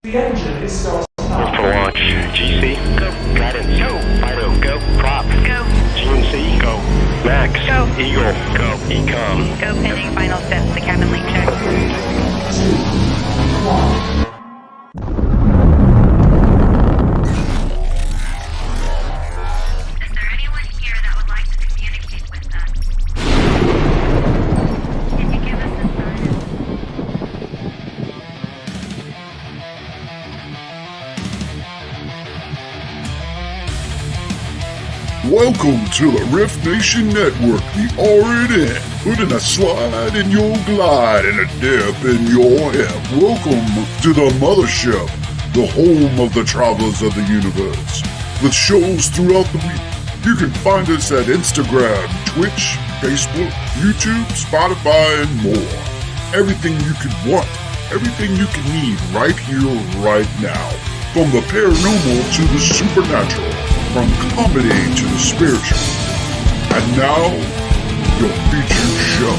The engine is still For launch. GC. Go. Guidance. Go. Fido. Go. Prop. Go. GNC. Go. Max. Go. Eagle. Go. Ecom. Go pending final steps to cabin link check. 2, 1. Is there anyone here that would like to communicate with us? Can you give us a sign? Welcome to the Rift Nation Network, the RNN, putting a slide in your glide and a dip in your hip. Welcome to the mothership, the home of the travelers of the universe. With shows throughout the week, you can find us at Instagram, Twitch, Facebook, YouTube, Spotify, and more. Everything you could want, everything you can need right here, right now. From the paranormal to the supernatural, from comedy to the spiritual. And now, your featured show.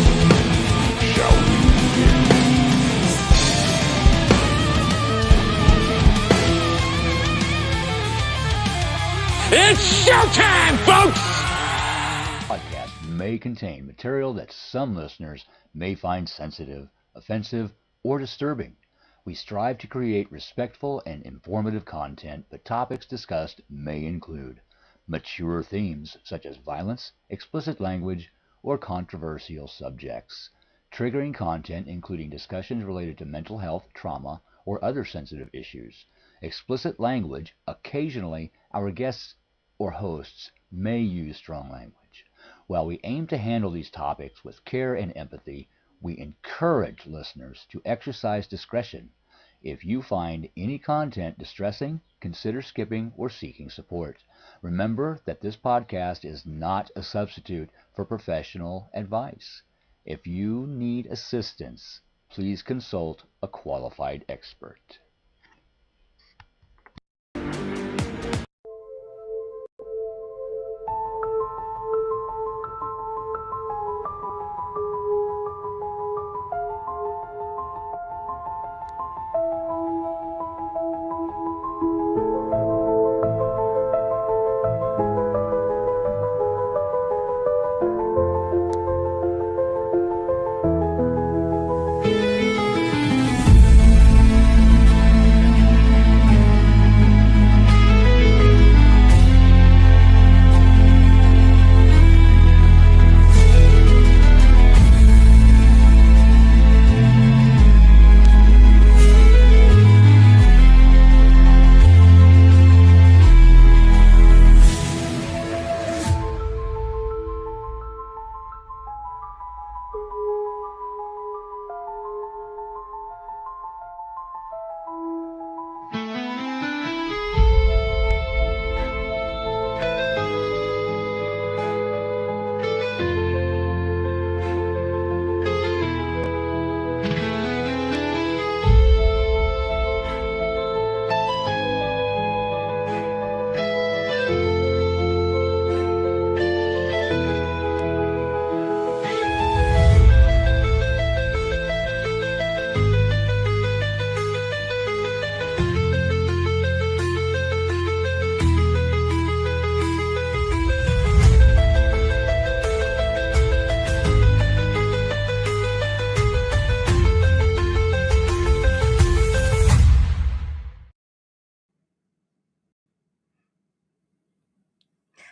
Shall we begin? It's showtime, folks! Podcast may contain material that some listeners may find sensitive, offensive, or disturbing. We strive to create respectful and informative content, but topics discussed may include mature themes such as violence, explicit language, or controversial subjects, triggering content including discussions related to mental health, trauma, or other sensitive issues, explicit language. Occasionally, our guests or hosts may use strong language. While we aim to handle these topics with care and empathy, we encourage listeners to exercise discretion. If you find any content distressing, consider skipping or seeking support. Remember that this podcast is not a substitute for professional advice. If you need assistance, please consult a qualified expert.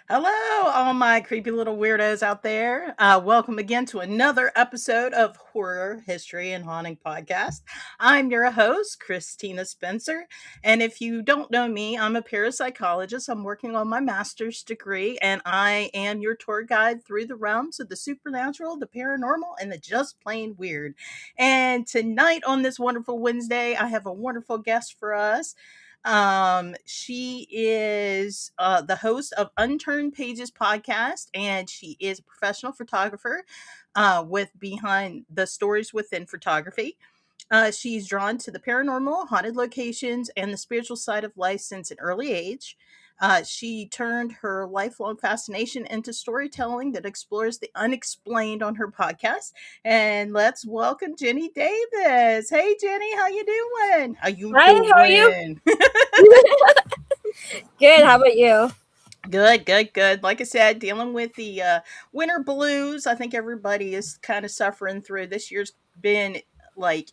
Hello, all my creepy little weirdos out there. Welcome again to another episode of Horror, History, and Haunting Podcast. I'm your host, Christina Spencer. And if you don't know me, I'm a parapsychologist. I'm working on my master's degree, and I am your tour guide through the realms of the supernatural, the paranormal, and the just plain weird. And tonight on this wonderful Wednesday, I have a wonderful guest for us. She is the host of Unturned Pages Podcast, and she is a professional photographer with Behind the Stories Within Photography. She's drawn to the paranormal, haunted locations, and the spiritual side of life since an early age. She turned her lifelong fascination into storytelling that explores the unexplained on her podcast. And let's welcome Jenny Davis. Hey, Jenny, how you doing? How you Hi, how are you? doing? Good. How about you? Good. Like I said, dealing with the winter blues. I think everybody is kind of suffering through. This year's been like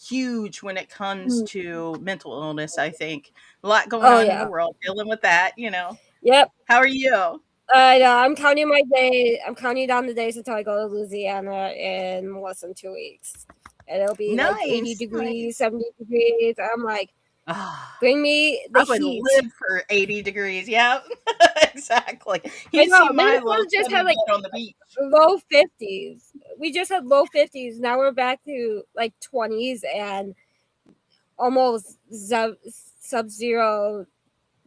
huge when it comes to mental illness. I think a lot going Oh on in the yeah. world, dealing with that. Yep. How are you? I know. I'm counting my day. I'm counting down the days until I go to Louisiana in less than 2 weeks, and it'll be like 80 Nice. degrees, 70 degrees. I'm like, Ah, bring me the I would heat. live for 80 degrees. Yeah, exactly. I You know. see my little Minnesota just had chubby like butt on the beach. low 50s. We just had low 50s. Now we're back to like 20s and almost sub-zero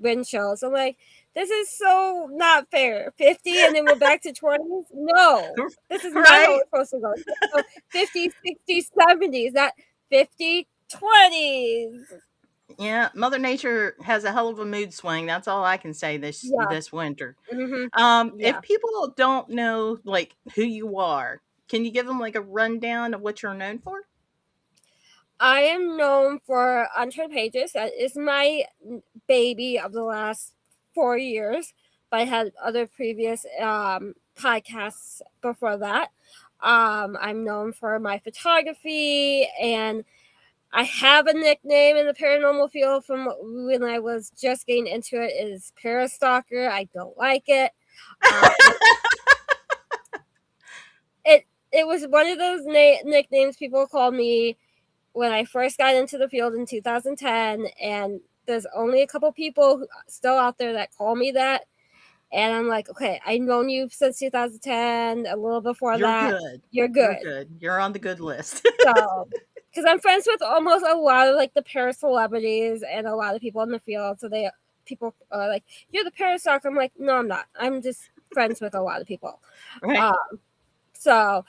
wind chills. I'm like, this is so not fair. 50 and then we're back to 20s? No, this is not how Right? we're supposed to go. So 50, 60, 70s, not 50, 20s. Yeah, Mother Nature has a hell of a mood swing. That's all I can say Yeah. this winter. Yeah. If people don't know like who you are, can you give them like a rundown of what you're known for? I am known for Unturned Pages. That is my baby of the last 4 years. But I had other previous podcasts before that. I'm known for my photography, and I have a nickname in the paranormal field from when I was just getting into it. Is Parastalker. I don't like it. It was one of those nicknames people called me when I first got into the field in 2010, and there's only a couple people still out there that call me that. And I'm like, okay, I've known you since 2010, a little before You're that. good. You're good. You're good. You're on the good list. So, because I'm friends with almost a lot of like the para celebrities and a lot of people in the field. So people are like, you're the Parastalker. I'm like, no, I'm not. I'm just friends with a lot of people. Right. So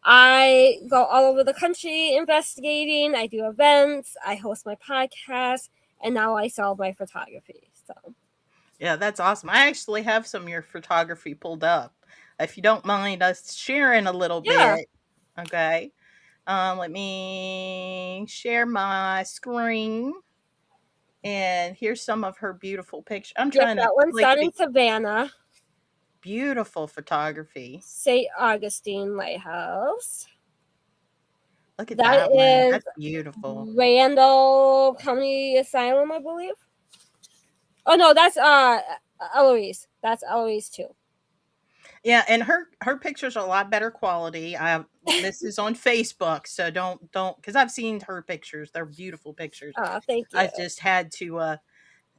I go all over the country investigating. I do events. I host my podcast, and now I sell my photography. So Yeah, that's awesome. I actually have some of your photography pulled up. If you don't mind us sharing a little Yeah. bit. Okay. Let me share my screen. And here's some of her beautiful pictures. I'm trying to that one's like done in Savannah, beautiful photography. St. Augustine Lighthouse. Look at That that one. is That's beautiful. Randall County Asylum, I believe. Oh no, that's Eloise. That's Eloise too. Yeah, and her pictures are a lot better quality. This is on Facebook, so don't because I've seen her pictures. They're beautiful pictures. Oh, thank you. I just had to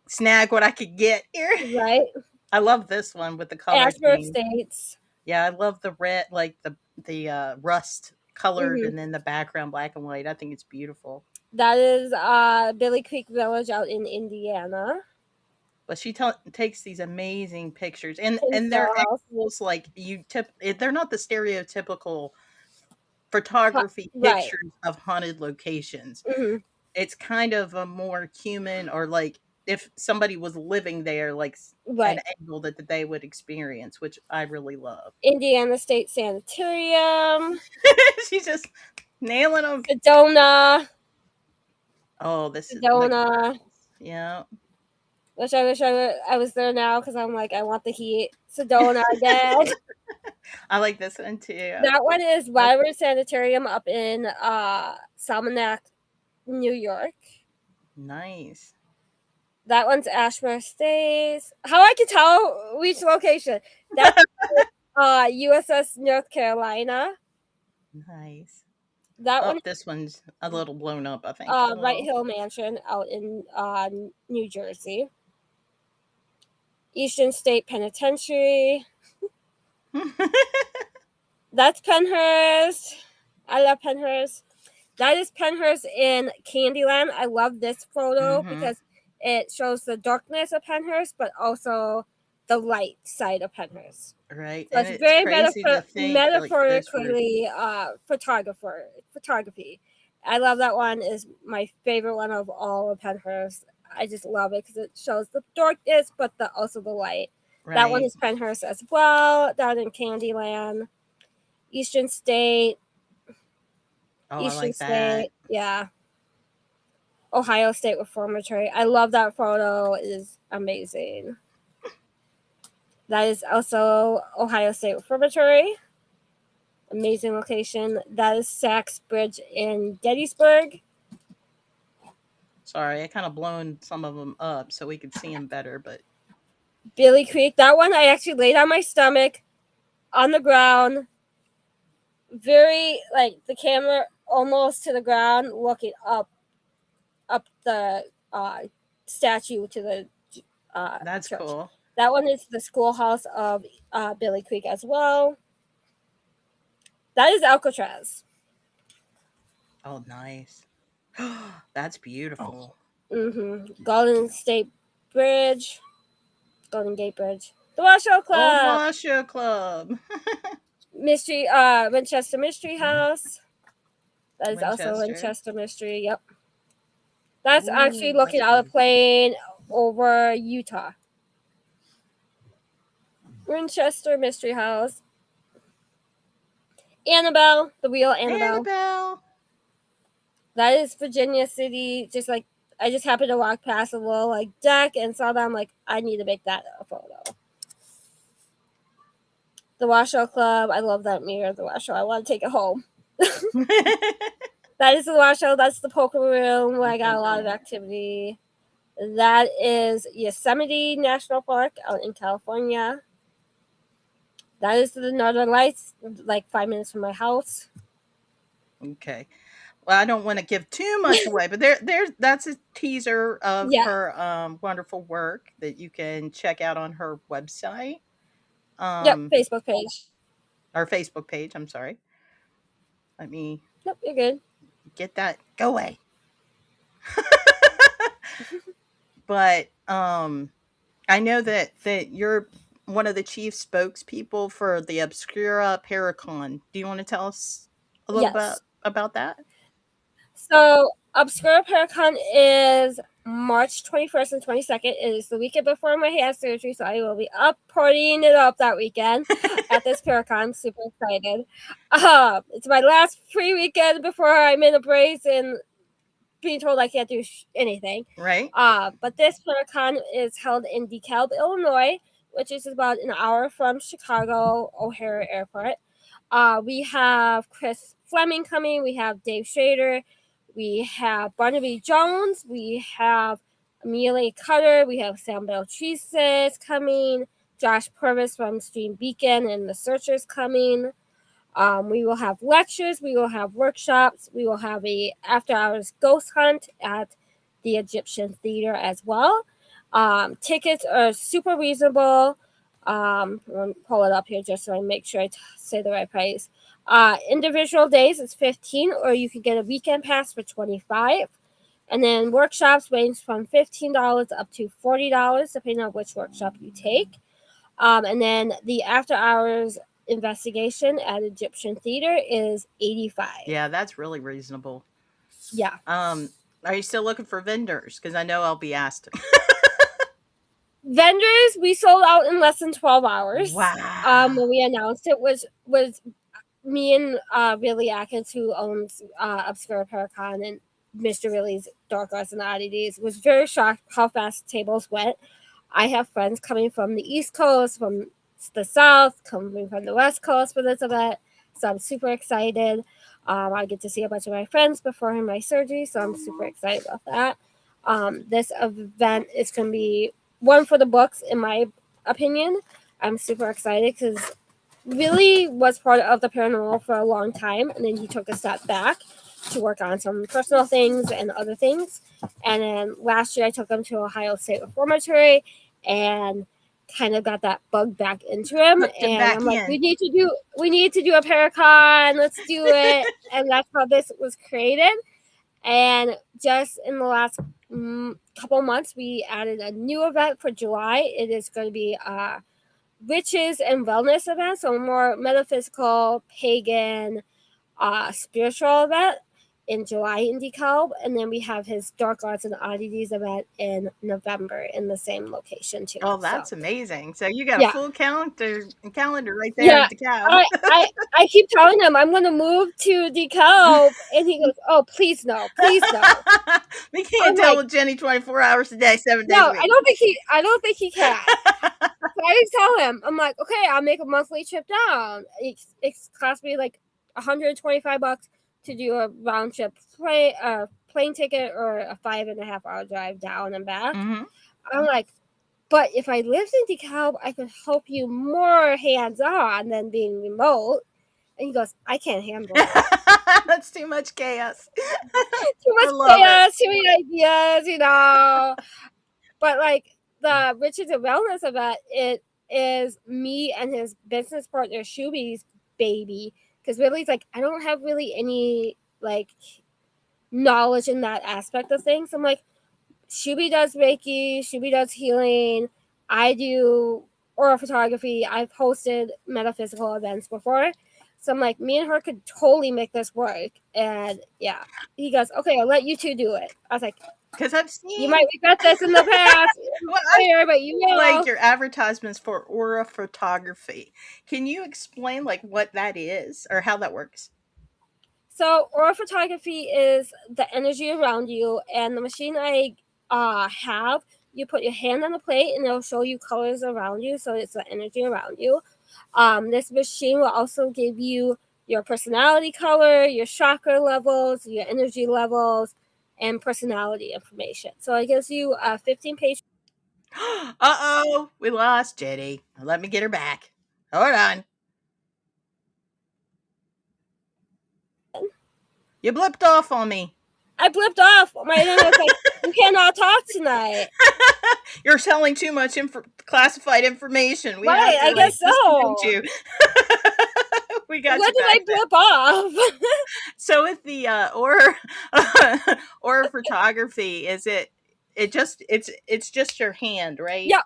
snag what I could get here. Right. I love this one with the color Ashford scheme. Estates. Yeah, I love the red, like the rust colored, and then the background black and white. I think it's beautiful. That is Billy Creek Village out in Indiana. But she takes these amazing pictures, and they're almost like they're not the stereotypical photography pictures of haunted locations. Mm-hmm. It's kind of a more human, or like if somebody was living there, like an angle that they would experience, which I really love. Indiana State Sanitarium. She's just nailing them. Sedona. Oh, this is Sedona. Yeah. Which I wish I was there now because I'm like, I want the heat. Sedona again. I like this one too. That one is Wyvern Sanitarium up in Salmonac, New York. Nice. That one's Ashmore Estates. How I can tell which location? That's USS North Carolina. Nice. That one. This one's a little blown up, I think. Wright Hill Mansion out in New Jersey. Eastern State Penitentiary. That's Penhurst. I love Penhurst. That is Penhurst in Candyland. I love this photo because it shows the darkness of Penhurst, but also the light side of Penhurst. Right. So it's very metaphorically photography. I love that one. Is my favorite one of all of Penhurst. I just love it because it shows the darkness, but also the light. That one Right. is Penhurst as well, down in Candyland. Eastern State. Oh, I Eastern like that. State. Yeah. Ohio State Reformatory. I love that photo. It is amazing. That is also Ohio State Reformatory. Amazing location. That is Sachs Bridge in Gettysburg. Sorry, I kind of blown some of them up so we could see them better, but Billy Creek. That one I actually laid on my stomach on the ground. Very like the camera almost to the ground, looking up the statue to the that's church. cool. That one is the schoolhouse of Billy Creek as well. That is Alcatraz. Oh, nice. That's beautiful. Golden State Bridge. Golden Gate Bridge. The Washoe Old Club. Washoe Club. Mystery, Winchester Mystery House. That is also Winchester Mystery. Yep. That's actually looking out of plane over Utah. Winchester Mystery House. Annabelle, the real Annabelle. That is Virginia City. Just like I just happened to walk past a little like deck and saw that. I'm like, I need to make that a photo. The Washoe Club. I love that mirror of the Washoe. I want to take it home. That is the Washoe. That's the poker room where I got a lot of activity. That is Yosemite National Park out in California. That is the Northern Lights, like 5 minutes from my house. Okay. Well, I don't want to give too much away, but that's a teaser of her wonderful work that you can check out on her website. Facebook page. Our Facebook page, I'm sorry. Let me Yep, you're good. Get that. Go away. But I know that you're one of the chief spokespeople for the Obscura Paracon. Do you want to tell us a little bit about that? So Obscura Paracon is March 21st and 22nd. It is the weekend before my hair surgery, so I will be up partying it up that weekend at this Paracon. I'm super excited. It's my last free weekend before I'm in a brace and being told I can't do anything. Right. But this Paracon is held in DeKalb, Illinois, which is about an hour from Chicago O'Hare Airport. We have Chris Fleming coming. We have Dave Schrader. We have Barnaby Jones. We have Amelia Cutter. We have Sam Beltrices coming. Josh Purvis from Stream Beacon and the Searchers coming. We will have lectures. We will have workshops. We will have a after-hours ghost hunt at the Egyptian Theater as well. Tickets are super reasonable. I'm going to pull it up here just so I make sure I say the right price. Individual days is $15, or you can get a weekend pass for $25. And then workshops range from $15 up to $40, depending on which workshop you take. And then the after-hours investigation at Egyptian Theater is $85. Yeah, that's really reasonable. Yeah. Are you still looking for vendors? Because I know I'll be asked. Vendors, we sold out in less than 12 hours. Wow. When we announced it was me and Billy Atkins, who owns Obscura Paracon and Mr. Billy's Dark Arts and Oddities, was very shocked how fast tables went. I have friends coming from the East Coast, from the South, coming from the West Coast for this event. So I'm super excited. I get to see a bunch of my friends before my surgery, so I'm super excited about that. This event is going to be one for the books, in my opinion. I'm super excited because Billy was part of the paranormal for a long time, and then he took a step back to work on some personal things and other things. And then last year I took him to Ohio State Reformatory and kind of got that bug back into him. And I'm like, we need to do a Paracon. Let's do it. And that's how this was created. And just in the last couple months, we added a new event for July. It is going to be a witches and wellness event, so more metaphysical, pagan, spiritual event. in July in DeKalb, and then we have his Dark Arts and Oddities event in November in the same location too. Oh, So that's amazing. So you got a yeah, full calendar right there yeah. at DeKalb. I keep telling him I'm gonna move to DeKalb, and he goes, "Oh, please no, please no." We I'm can't tell like, with Jenny 24 hours a day, 7 days no, a week. I don't think he can. So I just tell him, I'm like, okay, I'll make a monthly trip down. It's cost me like $125 to do a round trip plane ticket or a 5.5 hour drive down and back. Mm-hmm. I'm like, but if I lived in DeKalb, I could help you more hands on than being remote. And he goes, I can't handle that. That's too much chaos. Too I much love chaos, too many ideas, you know. But like the Riches and Wellness event, it is me and his business partner Shuby's baby. Because really, it's like I don't have really any like knowledge in that aspect of things. I'm like, Shuby does Reiki, Shuby does healing. I do oral photography. I've hosted metaphysical events before. So I'm like, me and her could totally make this work. And yeah, he goes, okay, I'll let you two do it. I was like, because I've seen you might regret this in the past, well, I but you will. like your advertisements for aura photography. Can you explain like what that is or how that works? So aura photography is the energy around you, and the machine I have, you put your hand on the plate and it'll show you colors around you, so it's the energy around you. This machine will also give you your personality color, your chakra levels, your energy levels, and personality information. So it gives you a 15-page. Uh-oh, we lost Jenny. Let me get her back. Hold on. You blipped off on me. I blipped off. My internet's like, you cannot talk tonight. You're selling too much classified information. We Right, I guess so. You. We got When you did I blip off? So with the or photography, is it's just your hand, right? Yeah.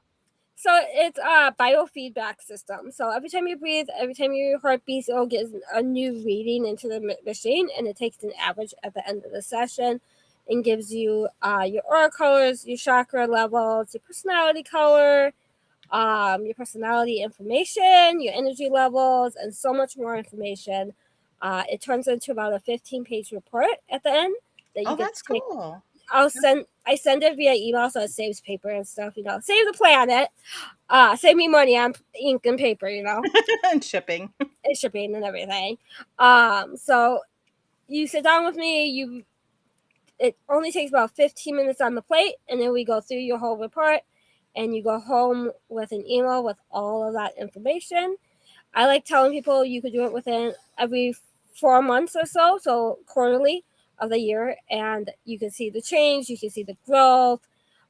So it's a biofeedback system. So every time you breathe, every time your heart beats, it'll get a new reading into the machine, and it takes an average at the end of the session and gives you your aura colors, your chakra levels, your personality color, your personality information, your energy levels, and so much more information. It turns into about a 15-page report at the end that you get that's to take. cool. I send it via email, so it saves paper and stuff, you know. Save the planet. Save me money on ink and paper, you know. And shipping. And shipping and everything. So you sit down with me, it only takes about 15 minutes on the plate, and then we go through your whole report, and you go home with an email with all of that information. I like telling people you could do it within every 4 months or so quarterly of the year, and you can see the change, you can see the growth.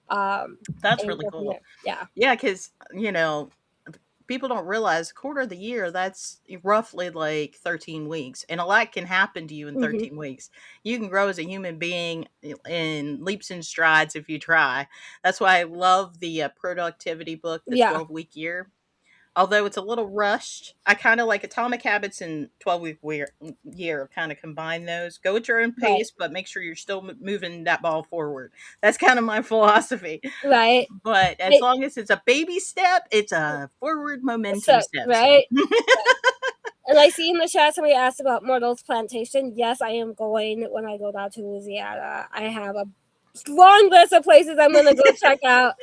That's really cool. Yeah, because people don't realize a quarter of the year, that's roughly like 13 weeks, and a lot can happen to you in 13 weeks. You can grow as a human being in leaps and strides if you try. That's why I love the productivity book, the 12-week year. Although it's a little rushed, I kind of like Atomic Habits and 12-week year, kind of combine those. Go at your own pace, but make sure you're still moving that ball forward. That's kind of my philosophy. Right. But as long as it's a baby step, it's a forward momentum step. Right. And I see in the chat somebody asked about Myrtle's Plantation. Yes, I am going when I go down to Louisiana. I have a long list of places I'm going to go check out.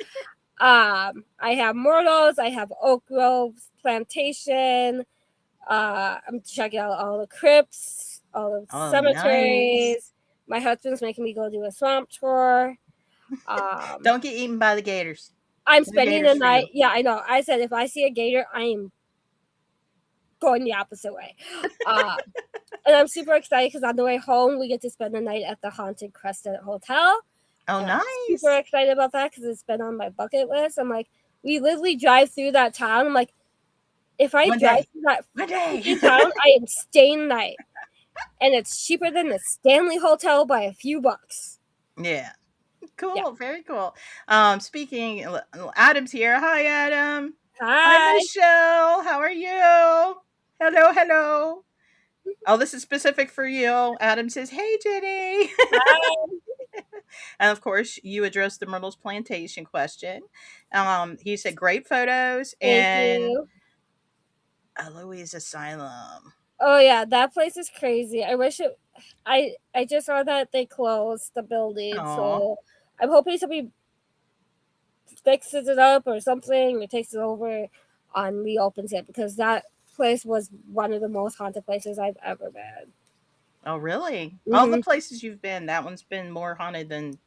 I have Myrtle's, I have Oak Grove's Plantation. I'm checking out all the crypts, all the cemeteries. Nice. My husband's making me go do a swamp tour. Don't get eaten by the gators. I'm spending the night. Yeah, I know. I said if I see a gator, I am going the opposite way. And I'm super excited because on the way home, we get to spend the night at the Haunted Crescent Hotel. Oh, nice. I'm super excited about that because it's been on my bucket list. I'm like, we literally drive through that town. I'm like, if I drive through that town, I am staying the night. And it's cheaper than the Stanley Hotel by a few bucks. Yeah. Cool. Yeah. Very cool. Speaking, Adam's here. Hi, Adam. Hi. Michelle. How are you? Hello. Oh, this is specific for you. Adam says, "Hey, Jenny." And of course, you addressed the Myrtle's Plantation question. He said, "Great photos," Thank and you. Eloise Asylum. Oh yeah, that place is crazy. I wish it. I just saw that they closed the building, Aw. so I'm hoping somebody fixes it up or something, or takes it over, and reopens it, because that place was one of the most haunted places I've ever been. Oh, really? All the Hmm. places you've been, that one's been more haunted than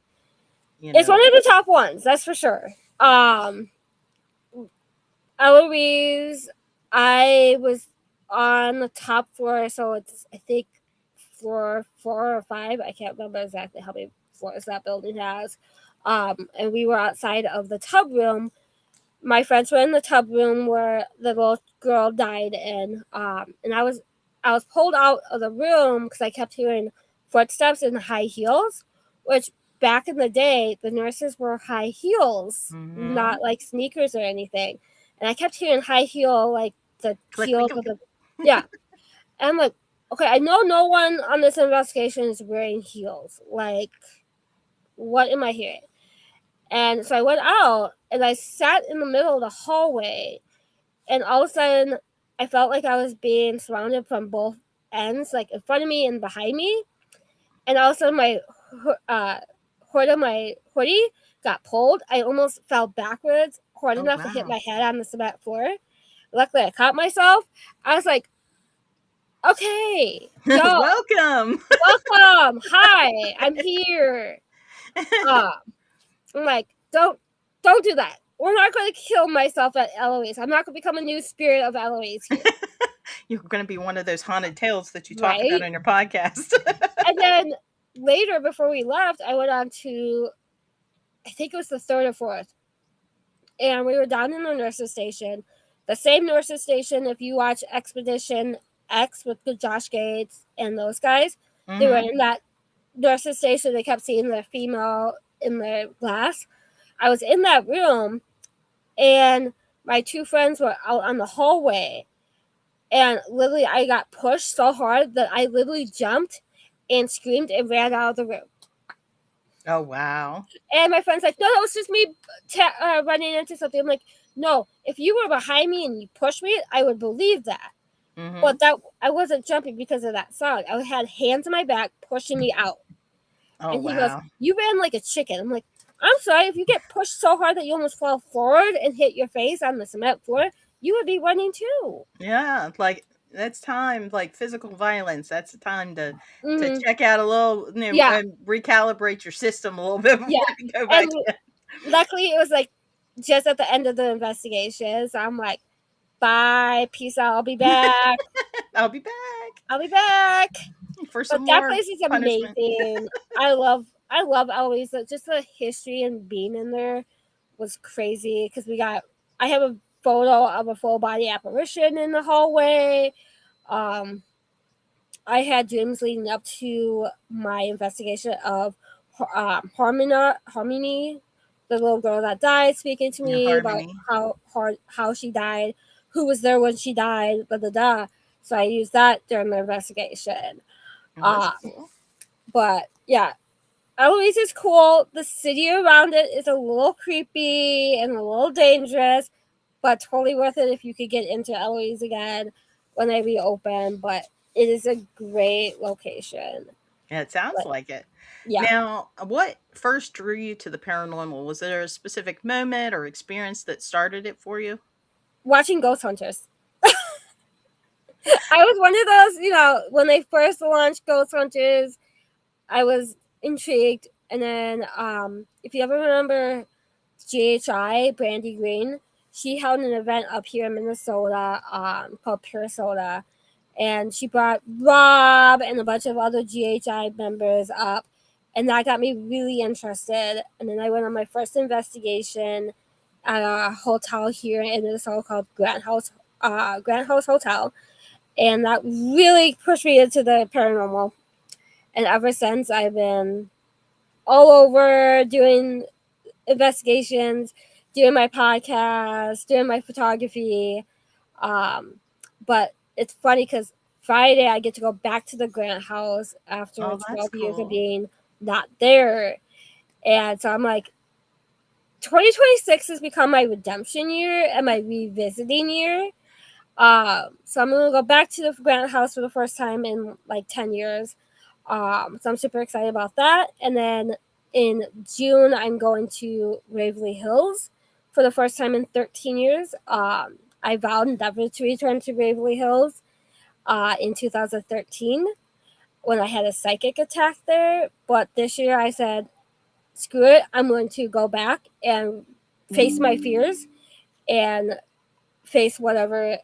It's one of the top ones, that's for sure. Eloise, I was on the top floor, so it's, I think, floor 4 or 5. I can't remember exactly how many floors that building has. And we were outside of the tub room. My friends were in the tub room where the little girl died in. And I was pulled out of the room because I kept hearing footsteps in high heels, which back in the day, the nurses wore high heels, Mm-hmm. not like sneakers or anything. And I kept hearing high heel, like the Click, click, heels click. of the, yeah. And I'm like, okay, I know no one on this investigation is wearing heels. Like, what am I hearing? And so I went out and I sat in the middle of the hallway, and all of a sudden I felt like I was being surrounded from both ends, like in front of me and behind me. And all of a sudden my hood of my hoodie got pulled. I almost fell backwards hard Oh, enough to hit wow. my head on the cement floor. Luckily I caught myself. I was like, okay, yo, Welcome. welcome, hi, I'm here. Uh, I'm like, don't do that. We're not going to kill myself at Eloise. I'm not going to become a new spirit of Eloise here. You're going to be one of those haunted tales that you talk about Right? on your podcast. And then later, before we left, I went on to, I think it was the third or fourth, and we were down in the nurses station. The same nurses station, if you watch Expedition X with the Josh Gates and those guys, they were Mm-hmm. in that nurses station. They kept seeing the female in the glass. I was in that room, and my two friends were out on the hallway, and literally I got pushed so hard that I literally jumped and screamed and ran out of the room. Oh, wow. And my friend's like, no, that was just me running into something. I'm like, no, if you were behind me and you pushed me, I would believe that. Mm-hmm. But that I wasn't jumping because of that sound. I had hands on my back pushing me out. Oh, And he goes, wow. you ran like a chicken. I'm like, I'm sorry, if you get pushed so hard that you almost fall forward and hit your face on the cement floor, you would be running too. Yeah, like that's time, like physical violence. That's the time to Mm-hmm. check out a little, Yeah. and recalibrate your system a little bit before Yeah. you go back. And luckily, it was like just at the end of the investigation. So I'm like, bye, peace out. I'll be back. I'll be back I'll be back. for But some that more place is punishment. amazing. I love always just the history and being in there was crazy, because I have a photo of a full body apparition in the hallway. I had dreams leading up to my investigation of Harmony, the little girl that died, speaking to me about Harmony. how she died, who was there when she died, blah, blah, blah. So I used that during the investigation. Oh, that's cool. But yeah, Eloise is cool. The city around it is a little creepy and a little dangerous, but totally worth it if you could get into Eloise again when they reopen. But it is a great location. Yeah, it sounds like it. Yeah. Now, what first drew you to the paranormal? Was there a specific moment or experience that started it for you? Watching Ghost Hunters. I was one of those, when they first launched Ghost Hunters, I was intrigued. And then if you ever remember GHI, Brandy Green, she held an event up here in Minnesota called Pure Soda. And she brought Rob and a bunch of other GHI members up. And that got me really interested. And then I went on my first investigation at a hotel here in Minnesota called Grant House Hotel. And that really pushed me into the paranormal. And ever since, I've been all over doing investigations, doing my podcast, doing my photography. But it's funny because Friday I get to go back to the Grant house after Oh, that's 12 years of cool. being not there. And so I'm like, 2026 has become my redemption year and my revisiting year. So I'm gonna go back to the Grant house for the first time in like 10 years. So I'm super excited about that. And then in June, I'm going to Waverly Hills for the first time in 13 years. I vowed never to return to Waverly Hills in 2013 when I had a psychic attack there. But this year I said, screw it, I'm going to go back and face my fears and face whatever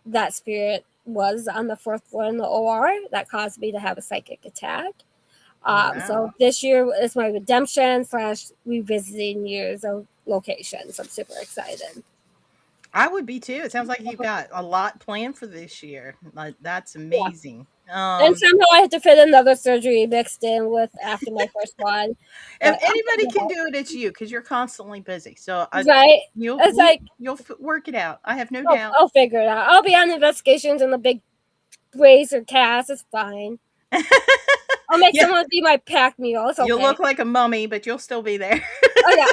that spirit was on the fourth floor in the OR that caused me to have a psychic attack. Wow. So this year is my redemption / revisiting years of locations. I'm super excited. I would be too. It sounds like you've got a lot planned for this year. Like, that's amazing. And somehow I had to fit another surgery mixed in with after my first one. If But anybody can do it, it's you because you're constantly busy. So right? you'll It's like, work it out. I have no doubt. I'll figure it out. I'll be on investigations in the big brazier cast. It's fine. I'll make Yeah. someone be my pack mule. It's okay. You'll look like a mummy, but you'll still be there. Oh yeah.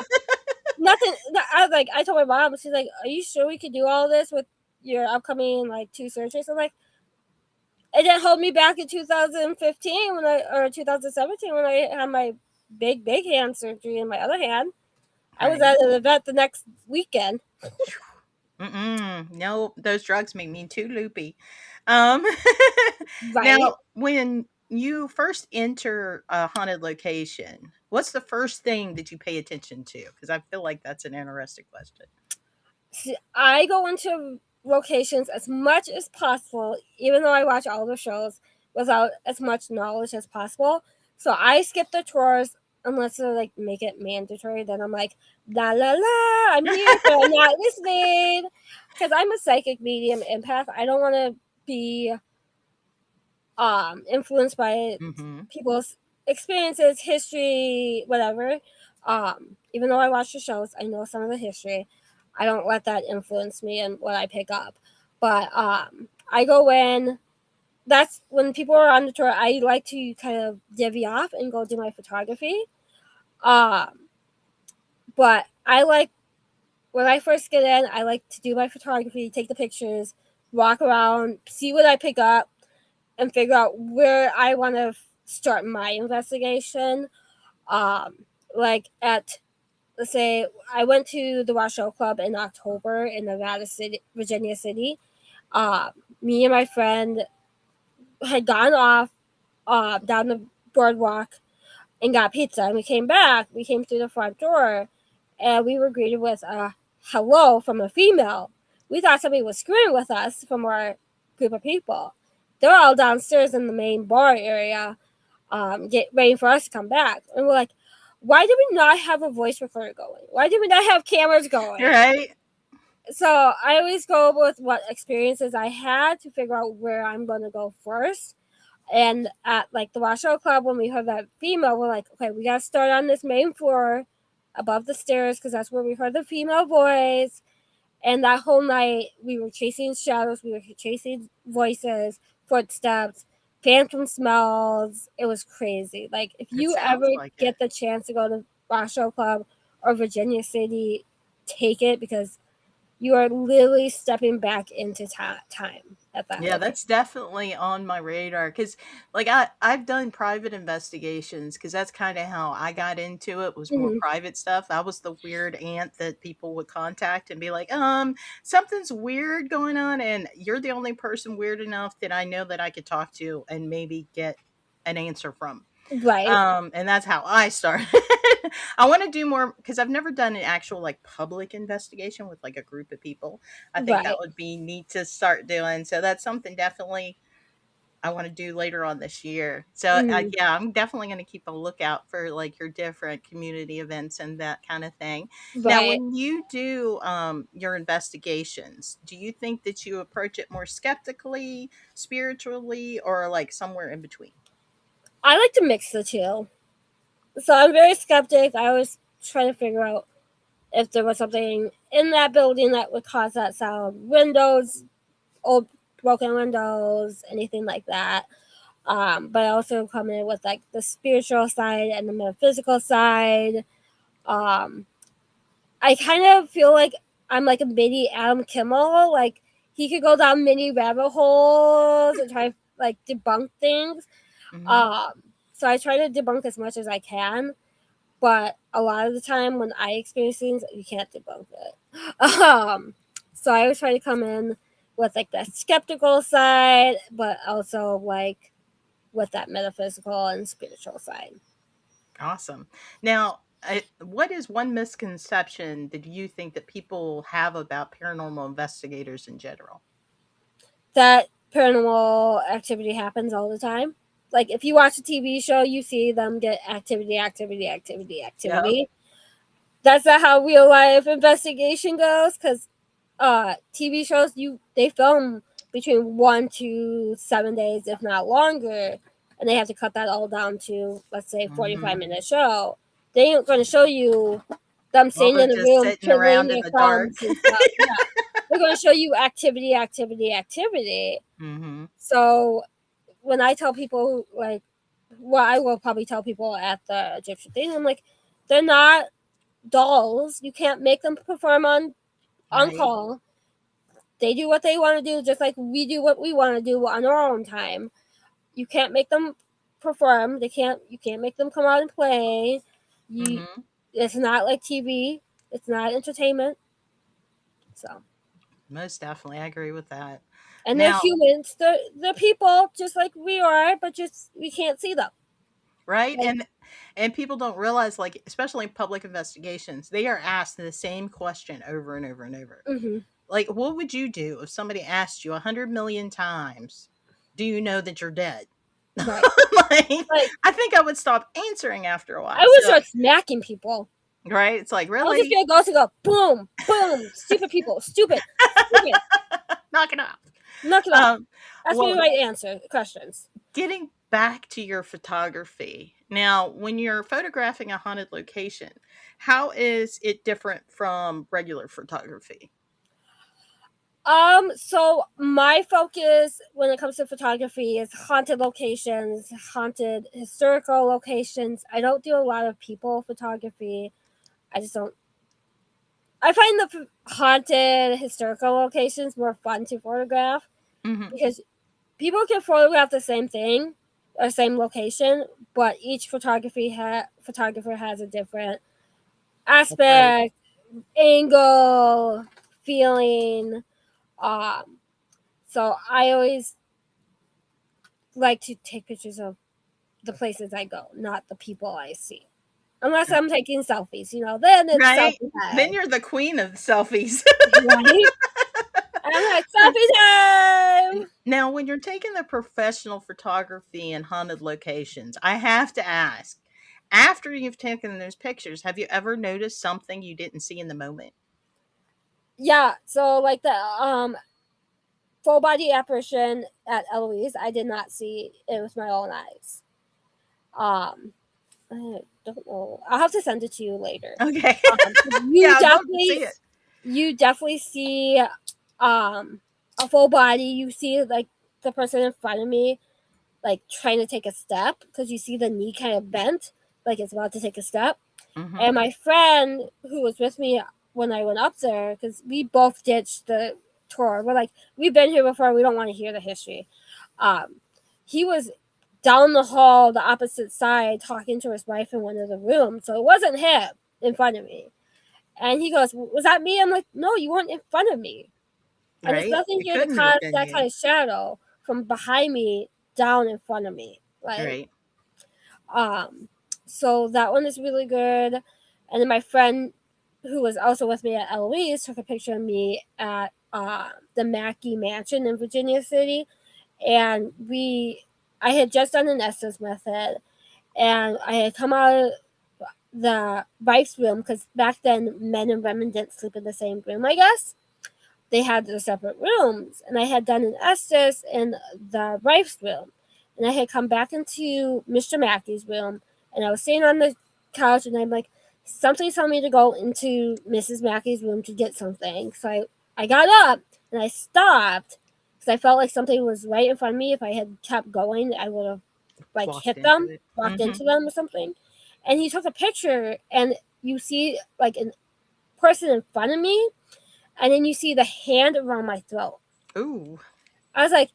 Nothing. I told my mom. She's like, "Are you sure we could do all this with your upcoming like 2 surgeries?" I'm like, it didn't hold me back in 2015 or 2017 when I had my big hand surgery in my other hand. I was at an event the next weekend. No, those drugs make me too loopy. Right. Now, when you first enter a haunted location, what's the first thing that you pay attention to? Because I feel like that's an interesting question. See, I go into locations as much as possible, even though I watch all the shows, without as much knowledge as possible. So I skip the tours unless they like make it mandatory. Then I'm like, la la la, I'm here, but I'm not listening. Because I'm a psychic medium empath. I don't want to be influenced by people's experiences, history, whatever. Even though I watch the shows, I know some of the history. I don't let that influence me and what I pick up. But I go in. That's when people are on the tour. I like to kind of divvy off and go do my photography. But I like when I first get in, I like to do my photography, take the pictures, walk around, see what I pick up, and figure out where I want to start my investigation. Like at, let's say, I went to the Washoe Club in October in Nevada City, Virginia City. Me and my friend had gone off down the boardwalk and got pizza, and we came back. We came through the front door, and we were greeted with a hello from a female. We thought somebody was screwing with us from our group of people. They're all downstairs in the main bar area, waiting for us to come back. And we're like, why did we not have a voice recorder going? Why did we not have cameras going? Right. So I always go with what experiences I had to figure out where I'm going to go first. And at like the Washoe Club, when we heard that female, we're like, okay, we got to start on this main floor above the stairs because that's where we heard the female voice. And that whole night, we were chasing shadows, we were chasing voices, footsteps, phantom smells. It was crazy. Like, if you ever get the chance to go to Washoe Club or Virginia City, take it because you are literally stepping back into time at that. Yeah, that's definitely on my radar because, like, I've done private investigations because that's kind of how I got into it. Was more private stuff. I was the weird aunt that people would contact and be like, something's weird going on, and you're the only person weird enough that I know that I could talk to and maybe get an answer from. Right. And that's how I started. I want to do more because I've never done an actual like public investigation with like a group of people. I think that would be neat to start doing. So that's something definitely I want to do later on this year. So yeah, I'm definitely going to keep a lookout for like your different community events and that kind of thing. Now, when you do your investigations, do you think that you approach it more skeptically, spiritually, or like somewhere in between? I like to mix the two. So I'm very skeptic. I always try to figure out if there was something in that building that would cause that sound. Windows, old broken windows, anything like that. But I also come in with like the spiritual side and the metaphysical side. I kind of feel like I'm like a mini Adam Kimmel. Like he could go down many rabbit holes and try to like debunk things. So I try to debunk as much as I can, but a lot of the time when I experience things, you can't debunk it. So I always try to come in with like that skeptical side, but also like with that metaphysical and spiritual side. Awesome. Now, what is one misconception that you think that people have about paranormal investigators in general? That paranormal activity happens all the time. Like if you watch a TV show, you see them get activity. Yep. That's not how real life investigation goes, because TV shows they film between 1 to 7 days, if not longer, and they have to cut that all down to, let's say, 45-minute show. They ain't going to show you them Well, sitting they're in the just room sitting twiddling around in their the dark. thumbs and stuff. Yeah. They're going to show you activity. So when I tell people, like, well, I will probably tell people at the Egyptian thing, I'm like, they're not dolls. You can't make them perform on Right. call. They do what they want to do, just like we do what we want to do on our own time. You can't make them perform. You can't make them come out and play. It's not like TV. It's not entertainment. So Most definitely, I agree with that. and Now, they're humans. They're people just like we are, but just we can't see them. right? Like, And people don't realize, like, especially in public investigations, they are asked the same question over and over and over. mm-hmm. Like, what would you do if somebody asked you 100 million times, do you know that you're dead? Right. Like, I think I would stop answering after a while. I would start smacking people. Right? It's like, I was really? just gonna go to go boom, boom, stupid people, stupid. Knock it off. Knock it off. That's well, my right answer. Questions. Getting back to your photography. Now, when you're photographing a haunted location, how is it different from regular photography? So my focus when it comes to photography is haunted locations, haunted historical locations. I don't do a lot of people photography. I just don't. I find the haunted historical locations more fun to photograph because people can photograph the same thing or same location, but each photographer has a different aspect, angle, feeling. So I always like to take pictures of the places I go, not the people I see. Unless I'm taking selfies, then it's Right? selfie time. Then you're the queen of selfies. Right? I'm like, selfie time! Now, when you're taking the professional photography in haunted locations, I have to ask, after you've taken those pictures, have you ever noticed something you didn't see in the moment? Yeah, so like the full body apparition at Eloise, I did not see it with my own eyes. I don't know. I'll have to send it to you later. Okay. You definitely see a full body. You see like the person in front of me like trying to take a step because you see the knee kind of bent, like it's about to take a step. And my friend who was with me when I went up there, because we both ditched the tour. We're like, we've been here before. We don't want to hear the history. He was down the hall, the opposite side, talking to his wife in one of the rooms. So it wasn't him in front of me. And he goes, was that me? I'm like, no, you weren't in front of me. And there's nothing here to cast that kind of shadow from behind me down in front of me. Like, so that one is really good. And then my friend who was also with me at Eloise took a picture of me at the Mackey Mansion in Virginia City. And I had just done an Estes method, and I had come out of the wife's room because back then men and women didn't sleep in the same room, I guess. They had their separate rooms, and I had done an Estes in the wife's room. And I had come back into Mr. Mackey's room, and I was sitting on the couch, and I'm like, something told me to go into Mrs. Mackey's room to get something. So I got up, and I stopped, because I felt like something was right in front of me. If I had kept going, I would have like Walked hit into them, it. walked into them or something. And he took a picture, and you see like a person in front of me, and then you see the hand around my throat. Ooh. I was like,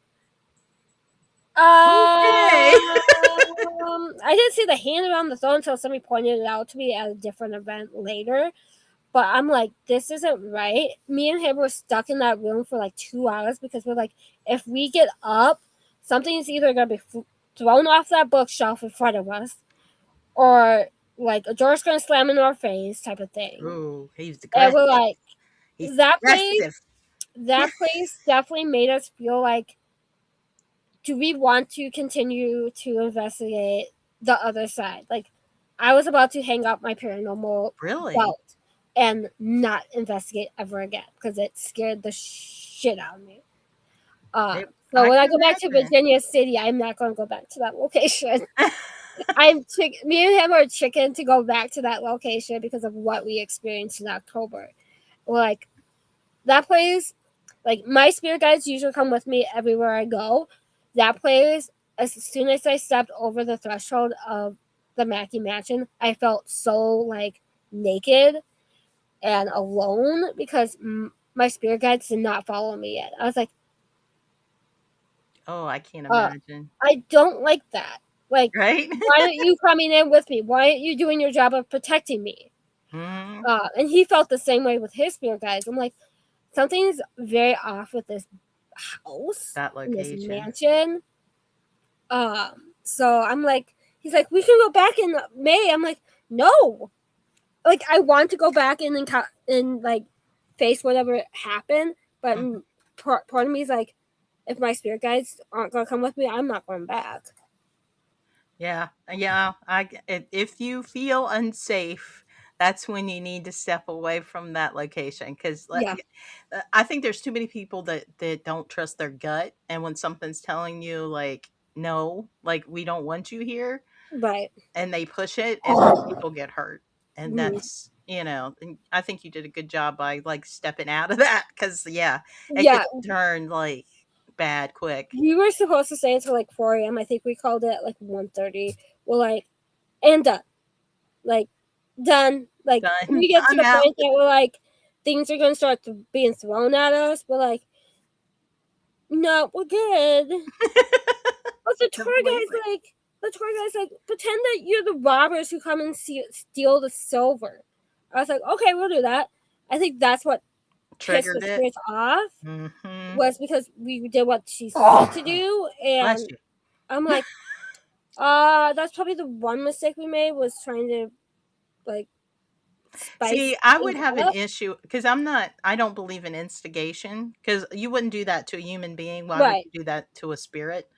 Okay. I didn't see the hand around the throat until somebody pointed it out to me at a different event later. But I'm like, this isn't right. Me and him were stuck in that room for like 2 hours because we're like, if we get up, something's either going to be thrown off that bookshelf in front of us, or like a door's going to slam in our face type of thing. Ooh, he's And aggressive. we're like, He's that aggressive. place definitely made us feel like, do we want to continue to investigate the other side? Like, I was about to hang up my paranormal Really? belt and not investigate ever again because it scared the shit out of me. So when I can go back to imagine. Virginia City, I'm not going to go back to that location. Me and him are chicken to go back to that location because of what we experienced in October. We're like, that place, like my spirit guides usually come with me everywhere I go. That place, as soon as I stepped over the threshold of the Mackey Mansion, I felt so like naked and alone because my spirit guides did not follow me yet. I was like, Oh, I can't imagine. I don't like that. Like, Right? why aren't you coming in with me? Why aren't you doing your job of protecting me? Mhm. And he felt the same way with his spirit guides. I'm like, something's very off with this house, That in this location. mansion. So I'm like, he's like, we can go back in May. I'm like, no. Like, I want to go back in and like face whatever happened, but part of me is like, if my spirit guides aren't gonna come with me, I'm not going back. Yeah. If you feel unsafe, that's when you need to step away from that location because Yeah. I think there's too many people that don't trust their gut, and when something's telling you like no, like we don't want you here, Right. and they push it, is when people get hurt, and Mhm. that's and I think you did a good job by like stepping out of that because it Yeah. could turn like bad quick. We were supposed to stay until like 4 a.m. I think we called it like 1:30. We're like, and done. Like, done. Like, Done. we get to I'm the out. point that we're like, things are going to start being thrown at us. We're like, no, we're good. But the tour guy's like, pretend that you're the robbers who come and steal the silver. I was like, okay, we'll do that. I think that's what pissed the Triggered it. spirits off, Mm-hmm. was because we did what she said to do, Bless and you. I'm like, that's probably the one mistake we made, was trying to like spice See, I would things have an up. issue because I don't believe in instigation because you wouldn't do that to a human being. Why would Right. you do that to a spirit?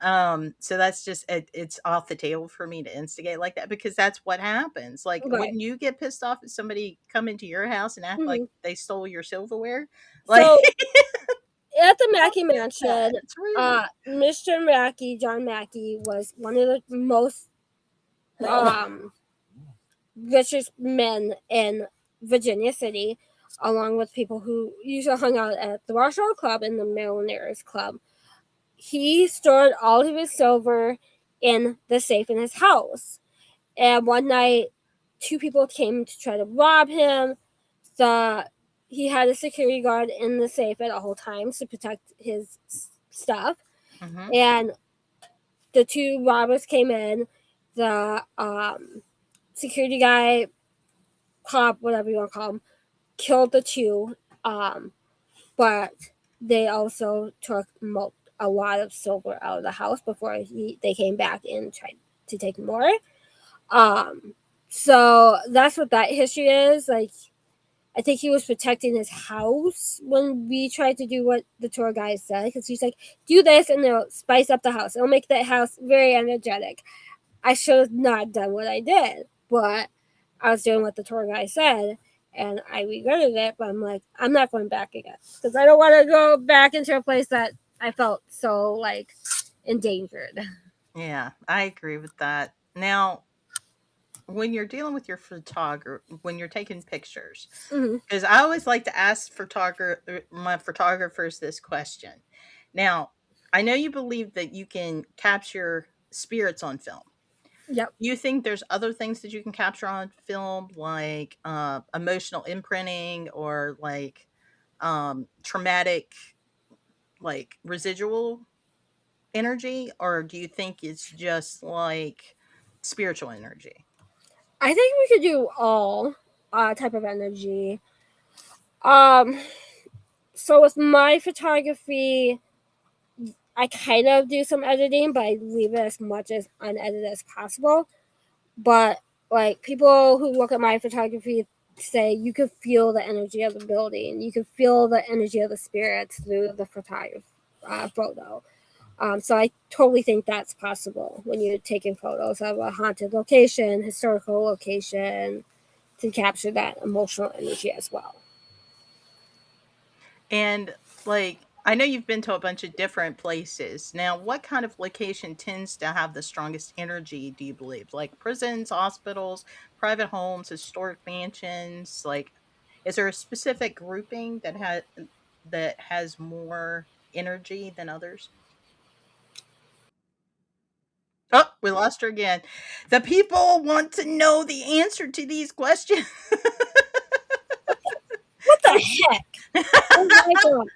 So that's just it's off the table for me to instigate like that because that's what happens. Like, Right. wouldn't you get pissed off if somebody come into your house and act like they stole your silverware? Like, So at the don't Mackey do Mansion, that. It's rude. Mr. Mackey, John Mackey, was one of the most richest men in Virginia City, along with people who usually hung out at the Warsaw Club and the Millionaires Club. He stored all of his silver in the safe in his house. And one night, 2 people came to try to rob him. He had a security guard in the safe at all times to protect his stuff. Mhm. And the 2 robbers came in. The security guy, cop, whatever you want to call him, killed the 2. But they also took a lot of silver out of the house before they came back and tried to take more. So that's what that history is. Like, I think he was protecting his house when we tried to do what the tour guide said, because he's like, do this and it'll spice up the house. It'll make that house very energetic. I should have not done what I did, but I was doing what the tour guide said, and I regretted it. But I'm like, I'm not going back again because I don't want to go back into a place that I felt so like endangered. Yeah, I agree with that. Now, when you're dealing with your photographer, when you're taking pictures, Mhm. because I always like to ask my photographers this question. Now, I know you believe that you can capture spirits on film. Yep. You think there's other things that you can capture on film, like emotional imprinting or like traumatic, like residual energy, or do you think it's just like spiritual energy? I think we could do all type of energy. Um, so with my photography, I kind of do some editing, but I leave it as much as unedited as possible. But like people who look at my photography say you could feel the energy of the building, you could feel the energy of the spirits through the photo. So I totally think that's possible when you're taking photos of a haunted location, historical location, to capture that emotional energy as well. And like, I know you've been to a bunch of different places. Now, what kind of location tends to have the strongest energy, do you believe? Like prisons, hospitals, private homes, historic mansions? Like, is there a specific grouping that has more energy than others? Oh, we lost her again. The people want to know the answer to these questions. What the heck? Oh my god.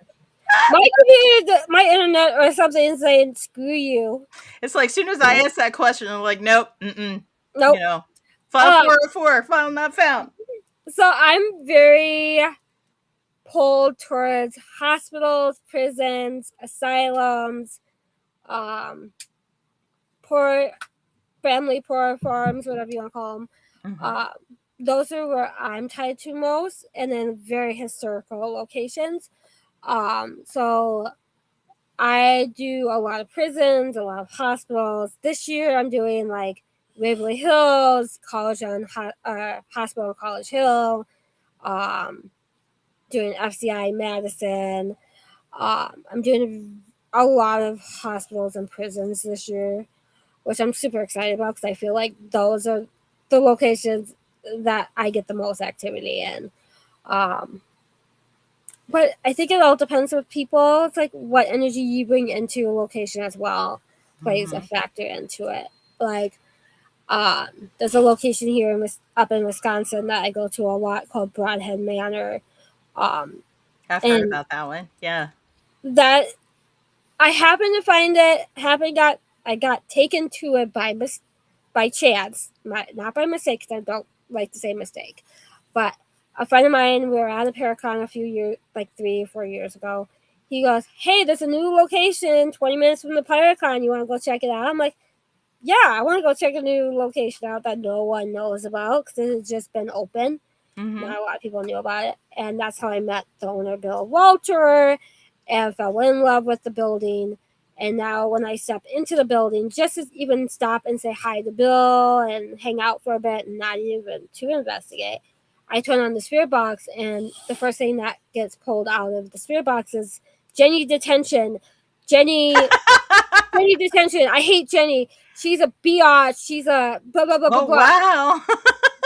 My computer, my internet or something is saying screw you. It's like, as soon as I ask that question, I'm like, nope, Nope. you know, file 404, file not found. So I'm very pulled towards hospitals, prisons, asylums, poor farms, whatever you want to call them. Mhm. Those are where I'm tied to most, and then very historical locations. So I do a lot of prisons, a lot of hospitals. This year I'm doing like Waverly Hills, Hospital on College Hill, doing FCI Madison. I'm doing a lot of hospitals and prisons this year, which I'm super excited about because I feel like those are the locations that I get the most activity in. But I think it all depends with people. It's like what energy you bring into a location as well plays a Mhm. factor into it. Like, there's a location here up in Wisconsin that I go to a lot called Broadhead Manor. Um, I've heard and about that one. Yeah. that I happened to find it. I got taken to it by chance, not by mistake. Because I don't like to say mistake, but a friend of mine, we were at a Paracon a few years, like 3 or 4 years ago. He goes, "Hey, there's a new location 20 minutes from the Paracon. You want to go check it out?" I'm like, "Yeah, I want to go check a new location out that no one knows about because it has just been open. Mhm. Not a lot of people knew about it." And that's how I met the owner, Bill Walter, and fell in love with the building. And now when I step into the building, just to even stop and say hi to Bill and hang out for a bit and not even to investigate, I turn on the spirit box, and the first thing that gets pulled out of the spirit box is Jenny detention. Jenny detention. I hate Jenny. She's a biatch. She's a blah blah blah blah Oh, blah. wow.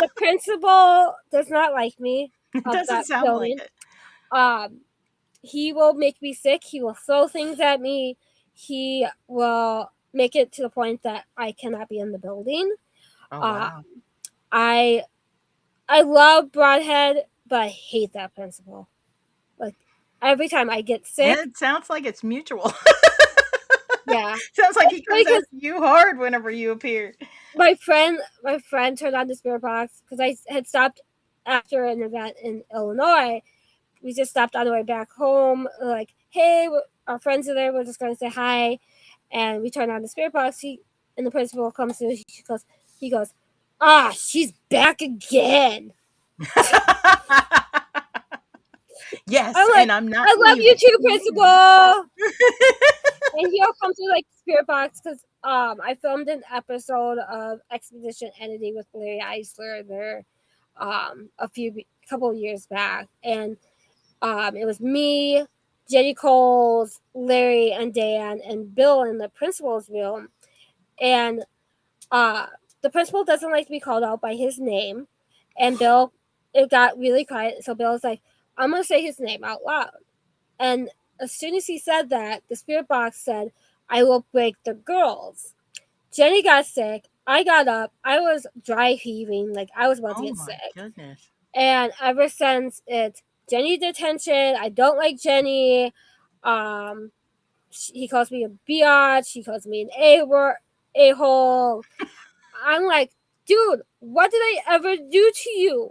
The principal does not like me It of doesn't that sound like building. it. He will make me sick. He will throw things at me. He will make it to the point that I cannot be in the building. Oh, Uh, wow. I I love Broadhead, but I hate that principal. Like every time I get sick, It sounds like it's mutual. yeah. Sounds like he comes Because after you hard whenever you appear. my friend turned on the spirit box because I had stopped after an event in Illinois. We just stopped on the way back home. Like, hey, our friends are there. We're just going to say hi. And we turn on the spirit box. And the principal comes through. He goes, she's back again. Yes, I'm like, and I'm not I love you leaving. too, principal. And he'll come through like the spirit box because I filmed an episode of Expedition Entity with Larry Eisler there couple years back, and it was me, Jenny Coles, Larry, and Dan, and Bill in the principal's room. And the principal doesn't like to be called out by his name. And Bill, it got really quiet. So Bill's like, I'm going to say his name out loud. And as soon as he said that, the spirit box said, "I will break the girls." Jenny got sick. I got up. I was dry heaving, like I was about to Oh get my sick. goodness. And ever since, it's Jenny detention. I don't like Jenny. He calls me a biatch. He calls me an a-hole. I'm like, dude, what did I ever do to you?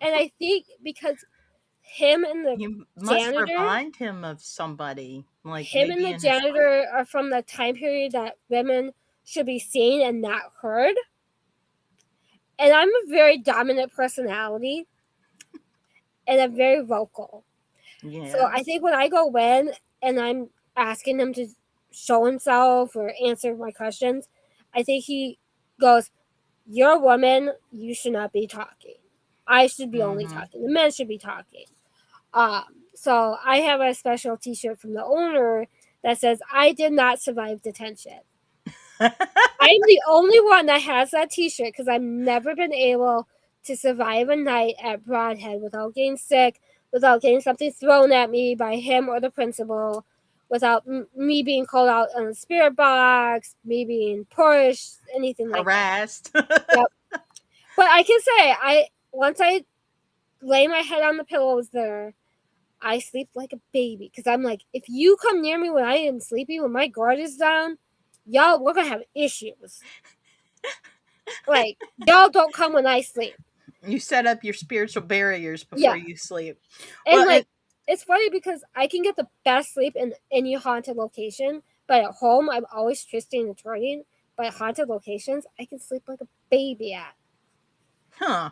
And I think because him and the You must janitor, remind him of somebody, like him and maybe the in his life. janitor are from the time period that women should be seen and not heard. And I'm a very dominant personality, and I'm very vocal. So I Yes. think when I go in and I'm asking him to show himself or answer my questions, I think he goes, "You're a woman. You should not be talking. I should be only Mm-hmm. talking. The men should be talking." So I have a special T-shirt from the owner that says, "I did not survive detention." I'm the only one that has that T-shirt because I've never been able to survive a night at Broadhead without getting sick, without getting something thrown at me by him or the principal, without me being called out on the spirit box, me being pushed, anything like that. Harassed. Yep. But I can say, once I lay my head on the pillows there, I sleep like a baby because I'm like, if you come near me when I am sleeping, when my guard is down, y'all, we're gonna have issues. Like, y'all don't come when I sleep. You set up your spiritual barriers before Yeah. you sleep. And Well, like, it's funny because I can get the best sleep in any haunted location, but at home I'm always twisting and turning. But at haunted locations, I can sleep like a baby at. huh.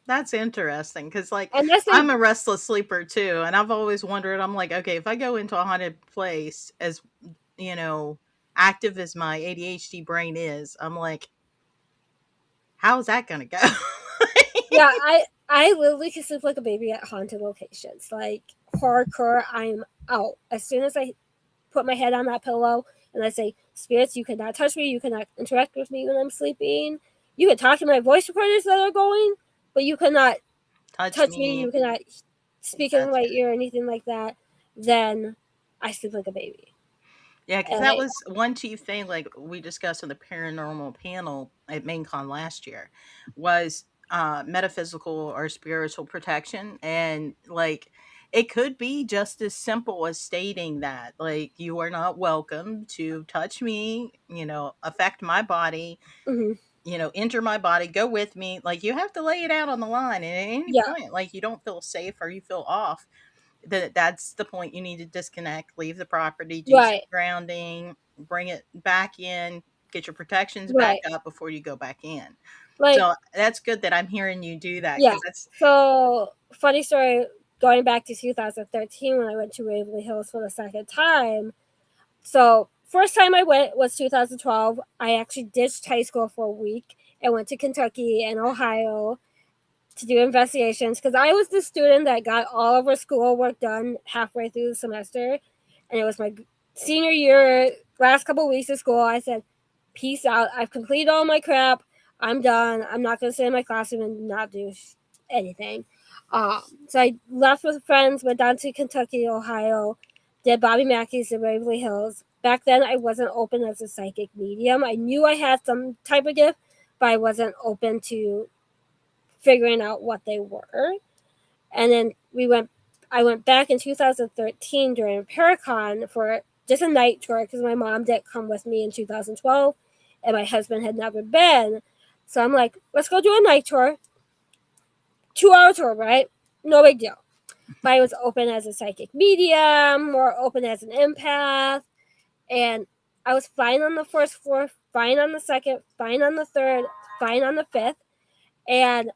That's interesting because, like, Unless they, I'm a restless sleeper too, and I've always wondered. I'm like, okay, if I go into a haunted place, as you know, active as my ADHD brain is, I'm like, how's that gonna go? yeah, I literally can sleep like a baby at haunted locations. Like, hardcore, I'm out. As soon as I put my head on that pillow and I say, "Spirits, you cannot touch me. You cannot interact with me when I'm sleeping. You can talk to my voice recorders that are going, but you cannot Touch touch me. me. You cannot speak in That's my it. ear or anything like that." Then I sleep like a baby. Yeah, because And that was one chief thing, like we discussed on the paranormal panel at MainCon last year, was metaphysical or spiritual protection. And like it could be just as simple as stating that, like, you are not welcome to touch me, affect my body, mm-hmm. enter my body, go with me. Like, you have to lay it out on the line. And at any Yeah, point, like, you don't feel safe or you feel off, that's the point you need to disconnect, leave the property, do some right, grounding, bring it back in, get your protections back right. up before you go back in. Like, So that's good that I'm hearing you do that yeah. because that's So, funny story, going back to 2013 when I went to Waverly Hills for the second time. So, first time I went was 2012. I actually ditched high school for a week and went to Kentucky and Ohio to do investigations because I was the student that got all of our schoolwork done halfway through the semester. And it was my senior year, last couple of weeks of school. I said, "Peace out. I've completed all my crap. I'm done. I'm not going to sit in my classroom and not do anything." So I left with friends, went down to Kentucky, Ohio, did Bobby Mackey's in Waverly Hills. Back then, I wasn't open as a psychic medium. I knew I had some type of gift, but I wasn't open to figuring out what they were. And then I went back in 2013 during Paracon for just a night tour because my mom didn't come with me in 2012 and my husband had never been. So I'm like, let's go do a night tour. 2 hour tour, right? No big deal. But I was open as a psychic medium, more open as an empath. And I was fine on the first floor, fine on the second, fine on the third, fine on the fifth. And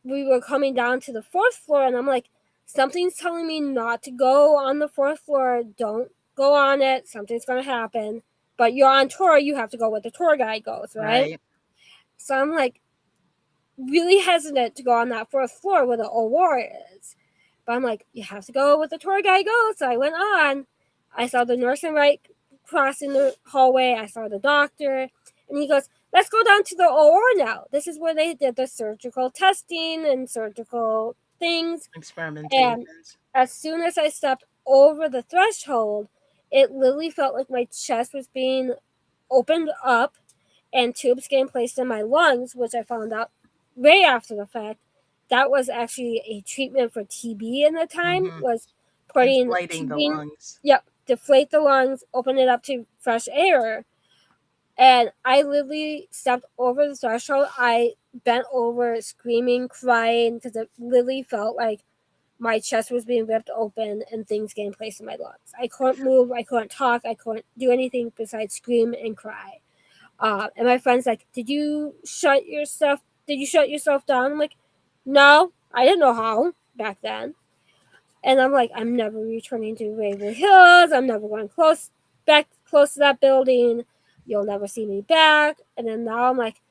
we were coming down to the fourth floor, and I'm like, something's telling me not to go on the fourth floor. Don't go on it. Something's going to happen. But you're on tour. You have to go where the tour guide goes, right? right. So I'm like really hesitant to go on that fourth floor where the old war is. But I'm like, you have to go where the tour guide goes. So I went on. I saw the nurse and right crossing the hallway. I saw the doctor. And he goes, let's go down to the OR now. This is where they did the surgical testing and surgical things. And Experimentations. as soon as I stepped over the threshold, it literally felt like my chest was being opened up and tubes getting placed in my lungs, which I found out way after the fact. That was actually a treatment for TB in the time, Mm-hmm. was putting Inflating the tubing, lungs. yep, deflate the lungs, open it up to fresh air. And I literally stepped over the threshold. I bent over screaming, crying, because it literally felt like my chest was being ripped open and things getting placed in my lungs. I couldn't move, I couldn't talk, I couldn't do anything besides scream and cry. And my friend's like, Did you shut yourself down? I'm like, no, I didn't know how back then. And I'm like, I'm never returning to Waverly Hills. I'm never going back close to that building. You'll never see me back. And then now I'm like,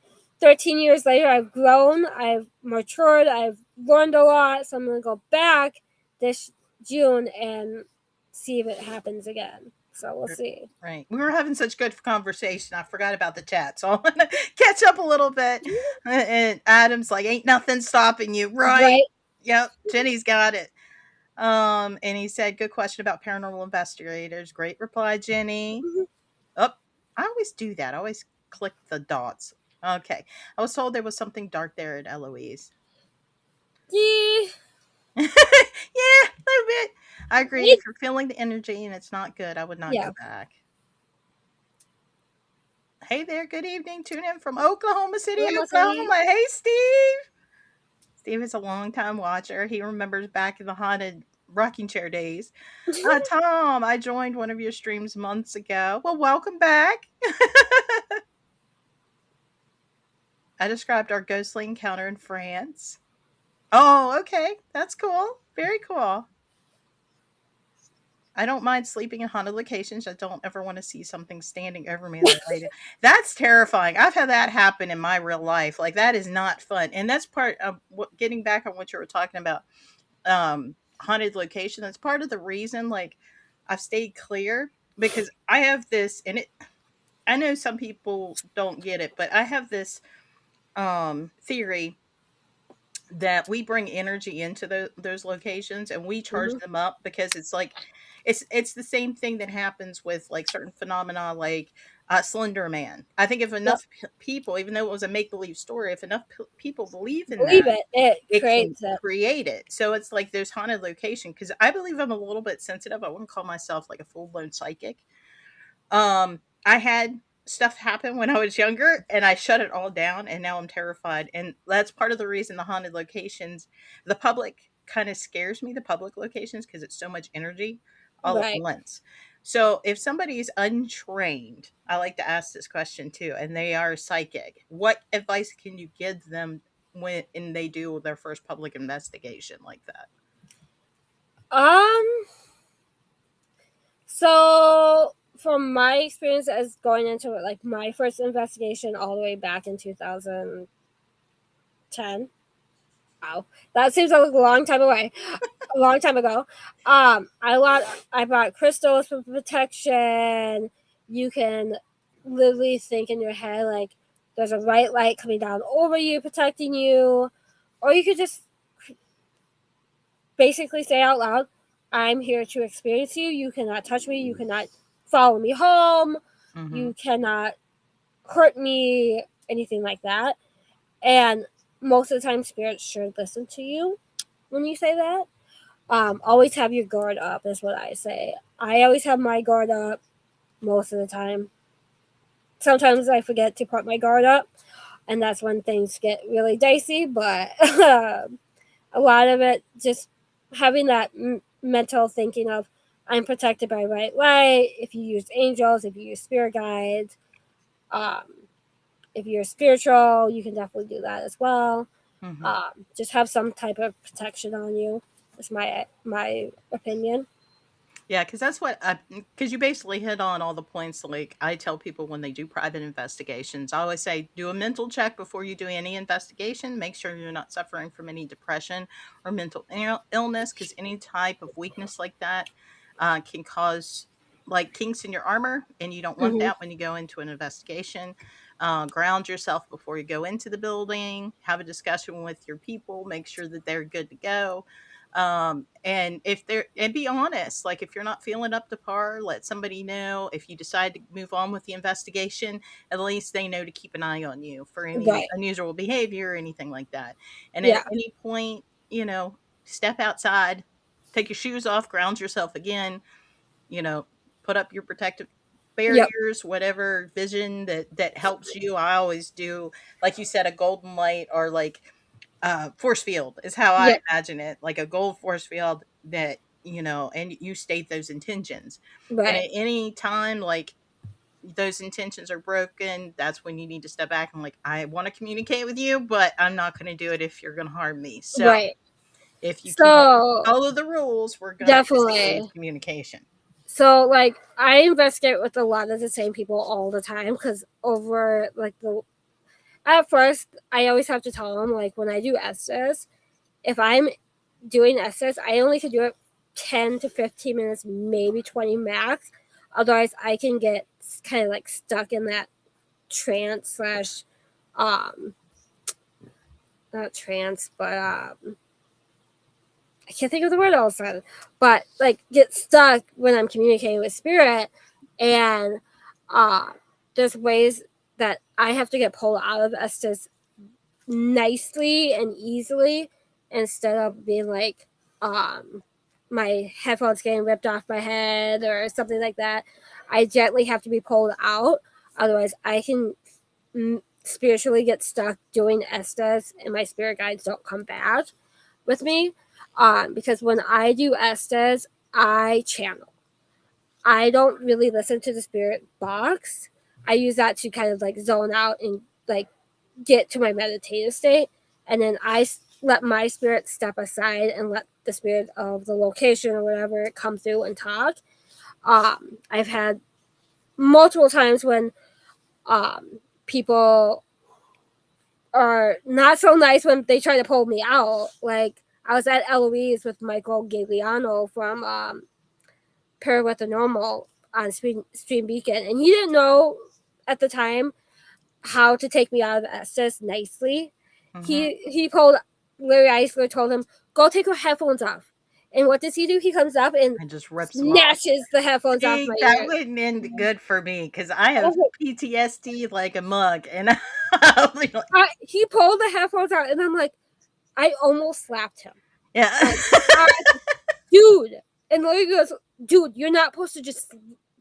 13 years later, I've grown, I've matured, I've learned a lot. So I'm going to go back this June and see if it happens again. So we'll see. Right. We were having such good conversation. I forgot about the chat. So I want to catch up a little bit. And Adam's like, ain't nothing stopping you. Right. Yep. Jenny's got it. And he said, good question about paranormal investigators. Great reply, Jenny. Mhm. Oh, I always do that. I always click the dots. Okay. I was told there was something dark there at Eloise. Yeah. Yeah, a little bit. I agree. If you're feeling the energy and it's not good, I would not go back. Hey there, good evening. Tune in from Oklahoma City, Oklahoma. Hey, Steve. Steve is a longtime watcher. He remembers back in the haunted rocking chair days. Tom, I joined one of your streams months ago. Well, welcome back. I described our ghostly encounter in France. Oh, okay. That's cool. Very cool. I don't mind sleeping in haunted locations. I don't ever want to see something standing over me. That's terrifying. I've had that happen in my real life. Like, that is not fun. And that's part of what, getting back on what you were talking about, haunted location. That's part of the reason, like, I've stayed clear, because I have this, and I know some people don't get it, but I have this theory that we bring energy into those locations and we charge them up, because it's like it's the same thing that happens with like certain phenomena, like Slender Man. I think if enough people, even though it was a make-believe story, if enough people believe in that, it can create it. So it's like there's haunted location, because I believe I'm a little bit sensitive. I wouldn't call myself like a full-blown psychic. I had stuff happen when I was younger and I shut it all down, and now I'm terrified. And that's part of the reason the haunted locations, the public kind of scares me, the public locations, because it's so much energy all at once. So if somebody's untrained, I like to ask this question too, and they are psychic, what advice can you give them when they do their first public investigation like that? So from my experience as going into it, like my first investigation all the way back in 2010. Wow, that seems like a long time away. A long time ago. I bought crystals for protection. You can literally think in your head like there's a bright light coming down over you, protecting you, or you could just basically say out loud, I'm here to experience you. You cannot touch me. You cannot follow me home. You cannot hurt me, anything like that. And most of the time, spirits should listen to you when you say that. Always have your guard up is what I say. I always have my guard up most of the time. Sometimes I forget to put my guard up, and that's when things get really dicey, but a lot of it just having that mental thinking of I'm protected by white light. If you use angels, if you use spirit guides, if you're spiritual, you can definitely do that as well. Just have some type of protection on you. That's my opinion. Yeah, because that's what because you basically hit on all the points. Like I tell people when they do private investigations, I always say do a mental check before you do any investigation. Make sure you're not suffering from any depression or mental illness, because any type of weakness like that can cause like kinks in your armor, and you don't want that when you go into an investigation. Ground yourself before you go into the building. Have a discussion with your people. Make sure that they're good to go. And if they're, and be honest, like if you're not feeling up to par, let somebody know. If you decide to move on with the investigation, at least they know to keep an eye on you for any Right. unusual behavior or anything like that. And at Yeah. any point, step outside, take your shoes off, ground yourself again, you know, put up your protective Yep. barriers, whatever vision that helps you. I always do, like you said, a golden light, or like force field is how I Yep. imagine it, like a gold force field that, and you state those intentions. And Right. at any time, like those intentions are broken, that's when you need to step back and like, I want to communicate with you, but I'm not going to do it if you're going to harm me. So Right. if you can't So follow the rules, we're going to disengage definitely. communication. So like I investigate with a lot of the same people all the time because over like the at first I always have to tell them like when I do Estes, if I'm doing Estes, I only can do it 10 to 15 minutes, maybe 20 max. Otherwise, I can get kind of like stuck in that trance slash, not trance, but I can't think of the word all of a sudden, but like get stuck when I'm communicating with spirit. And there's ways that I have to get pulled out of Estes nicely and easily instead of being like my headphones getting ripped off my head or something like that. I gently have to be pulled out, otherwise I can spiritually get stuck doing Estes and my spirit guides don't come back with me. Because when I do Estes, I channel. I don't really listen to the spirit box. I use that to kind of like zone out and like get to my meditative state, and then I let my spirit step aside and let the spirit of the location or whatever come through and talk. I've had multiple times when people are not so nice when they try to pull me out. Like I was at Eloise with Michael Gagliano from Paranormal on Stream Beacon, and he didn't know at the time how to take me out of Estes nicely. He pulled Larry Eisler told him, go take your headphones off. And what does he do? He comes up and And just rips them off. snatches the headphones off See, my that ear. wouldn't end good for me because I have PTSD like a mug, and He pulled the headphones out, and I'm like, I almost slapped him. yeah. Dude. And Larry goes, dude, you're not supposed to just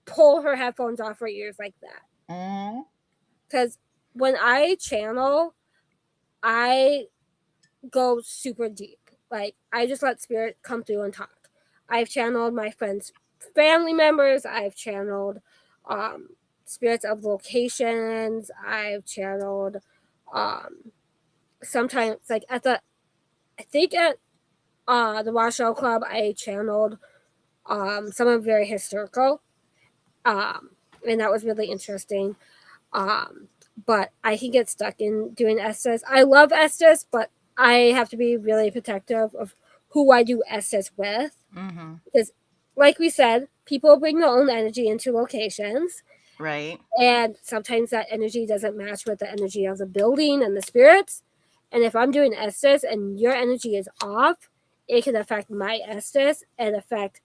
pull her headphones off her ears like that. Because when I channel, I go super deep. Like, I just let spirit come through and talk. I've channeled my friends' family members. I've channeled spirits of locations. I've channeled sometimes, like, I think at the Washoe Club, I channeled someone very historical. And that was really interesting. But I can get stuck in doing Estes. I love Estes, but I have to be really protective of who I do Estes with. Because, like we said, people bring their own energy into locations. Right. And sometimes that energy doesn't match with the energy of the building and the spirits. And if I'm doing Estes and your energy is off, it can affect my Estes and affect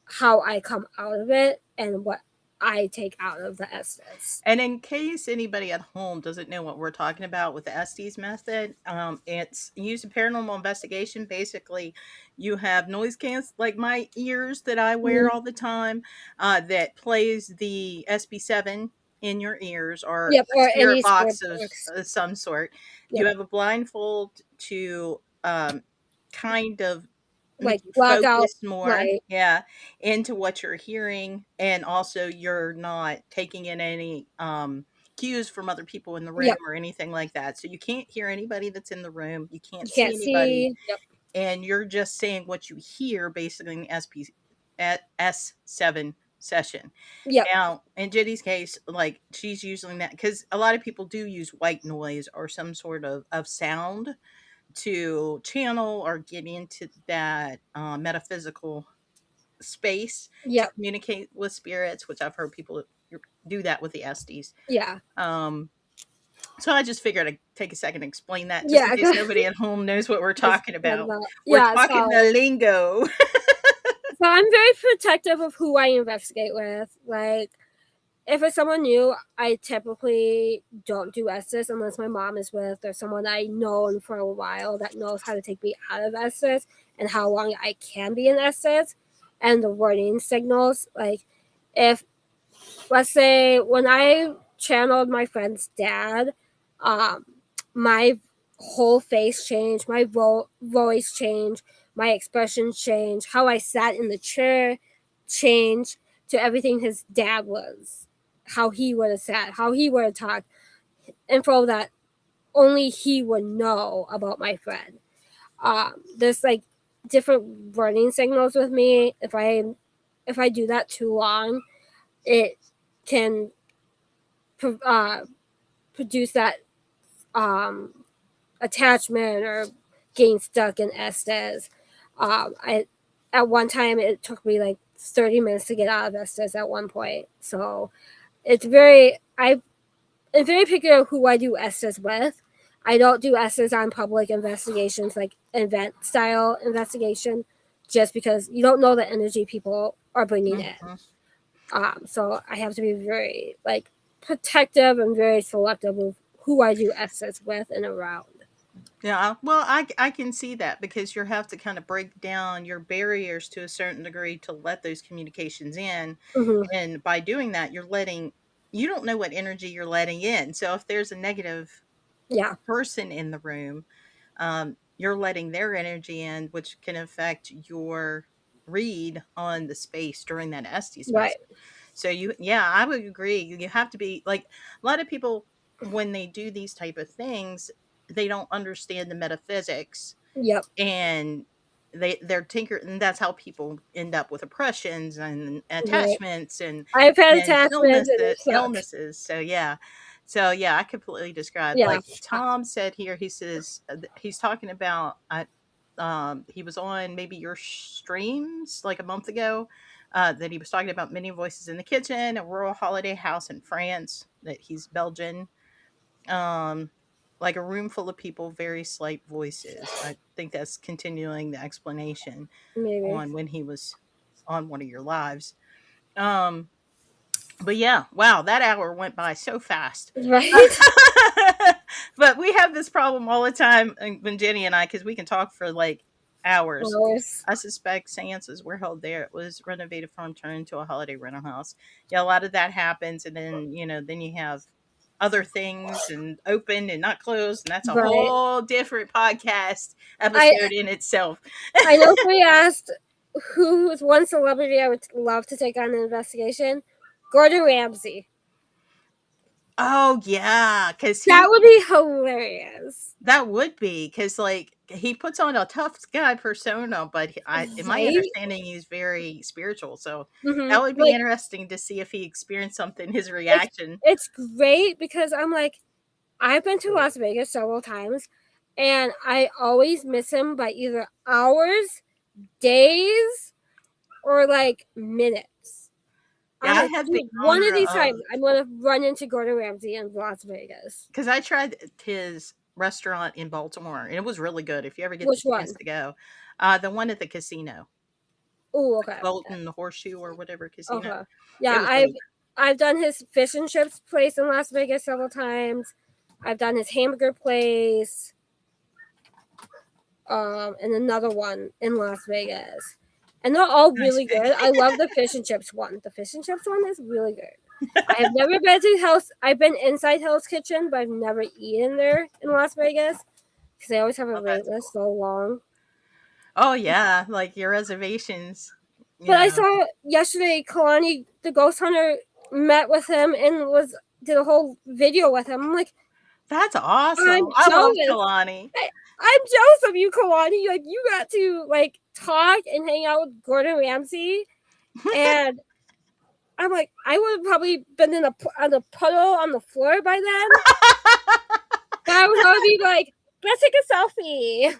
how I come out of it and what I take out of the Estes. And in case anybody at home doesn't know what we're talking about with the Estes method, it's used in paranormal investigation. Basically, you have noise cans like my ears that I wear all the time that plays the SB7 in your ears, or Yep, a or spirit any box spirit of box. some sort. Yep. You have a blindfold to kind of make Like you block out, focus more, right? into what you're hearing, and also you're not taking in any cues from other people in the room Yep. or anything like that. So you can't hear anybody that's in the room, you can't You see can't anybody, see. Yep. and you're just saying what you hear basically in the at S7 session. Yep. Now, in Jenny's case, like she's using that because a lot of people do use white noise or some sort of sound to channel or get into that metaphysical space to Yep. communicate with spirits, which I've heard people do that with the Estes. Yeah. So I just figured I'd take a second and explain that just in Yeah, case nobody at home knows what we're talking about. We're yeah. talking the lingo. So I'm very protective of who I investigate with. Like, if it's someone new, I typically don't do Estes unless my mom is with or someone I known for a while that knows how to take me out of Estes and how long I can be in Estes and the warning signals. Like, if, let's say, when I channeled my friend's dad, my whole face changed, my voice changed, my expression changed, how I sat in the chair changed to everything his dad was, how he would have sat, how he would have talked, info that only he would know about my friend. There's like different warning signals with me. If I do that too long, it can produce that attachment or getting stuck in Estes. At one time it took me like 30 minutes to get out of Estes at one point. So I'm very picky of who I do Estes with. I don't do Estes on public investigations, like event style investigation, just because you don't know the energy people are bringing in. So I have to be very like protective and very selective of who I do Estes with and around. Yeah, well, I can see that because you have to kind of break down your barriers to a certain degree to let those communications in. Mm-hmm. And by doing that, you don't know what energy you're letting in. So if there's a negative Yeah, person in the room, you're letting their energy in, which can affect your read on the space during that Estes right. message. So yeah, I would agree. You have to be like a lot of people when they do these type of things, they don't understand the metaphysics Yep. and they're tinkered, and that's how people end up with oppressions and Right. attachments I've had and attachments and it sucks. illnesses. So yeah, I completely described. Yeah. Like Tom said here, he says he's talking about he was on maybe your streams like a month ago, that he was talking about many voices in the kitchen, a rural holiday house in France, that he's Belgian, like a room full of people, very slight voices. I think that's continuing the explanation Maybe. on when he was on one of your lives. But yeah, wow, that hour went by so fast. Right. But we have this problem all the time when Jenny and I, because we can talk for like hours. I suspect seances were held there. It was renovated farm turned into a holiday rental house. Yeah, a lot of that happens, and then then you have other things and open and not closed, and that's a Right. whole different podcast episode in itself. I know we asked who's one celebrity I would love to take on an investigation. Gordon Ramsay. Oh yeah, because That would be hilarious. that would be because like he puts on a tough guy persona, but in my Right? understanding, he's very spiritual. So Mhm. that would be Like, interesting to see if he experienced something, his reaction. it's great because I'm like, I've been to Las Vegas several times, and I always miss him by either hours, days, or like minutes. Yeah, I'm I like, had the dude, one of honor these of times I'm gonna run into Gordon Ramsay in Las Vegas. because I tried his restaurant in Baltimore, and it was really good. If you ever get Which the chance one? to go, the one at the casino, Oh, okay. Bolton Horseshoe or whatever casino. Okay. It Yeah, was really I've done his fish and chips place in Las Vegas several times. I've done his hamburger place. And another one in Las Vegas. And they're all Nice really pick. good. I love the fish and chips one. The fish and chips one is really good. I have never been to I've been inside Hell's Kitchen, but I've never eaten there in Las Vegas because they always have a Oh, wait that's list so long. Oh yeah, like your reservations. But I Yeah, saw yesterday Kalani, the ghost hunter, met with him and did a whole video with him. I'm like, that's awesome. I'm I love jealous. Kalani. I'm jealous of you, Kalani. Like, you got to like talk and hang out with Gordon Ramsay, and I'm like, I would have probably been on a puddle on the floor by then. But I would probably be like, let's take a selfie.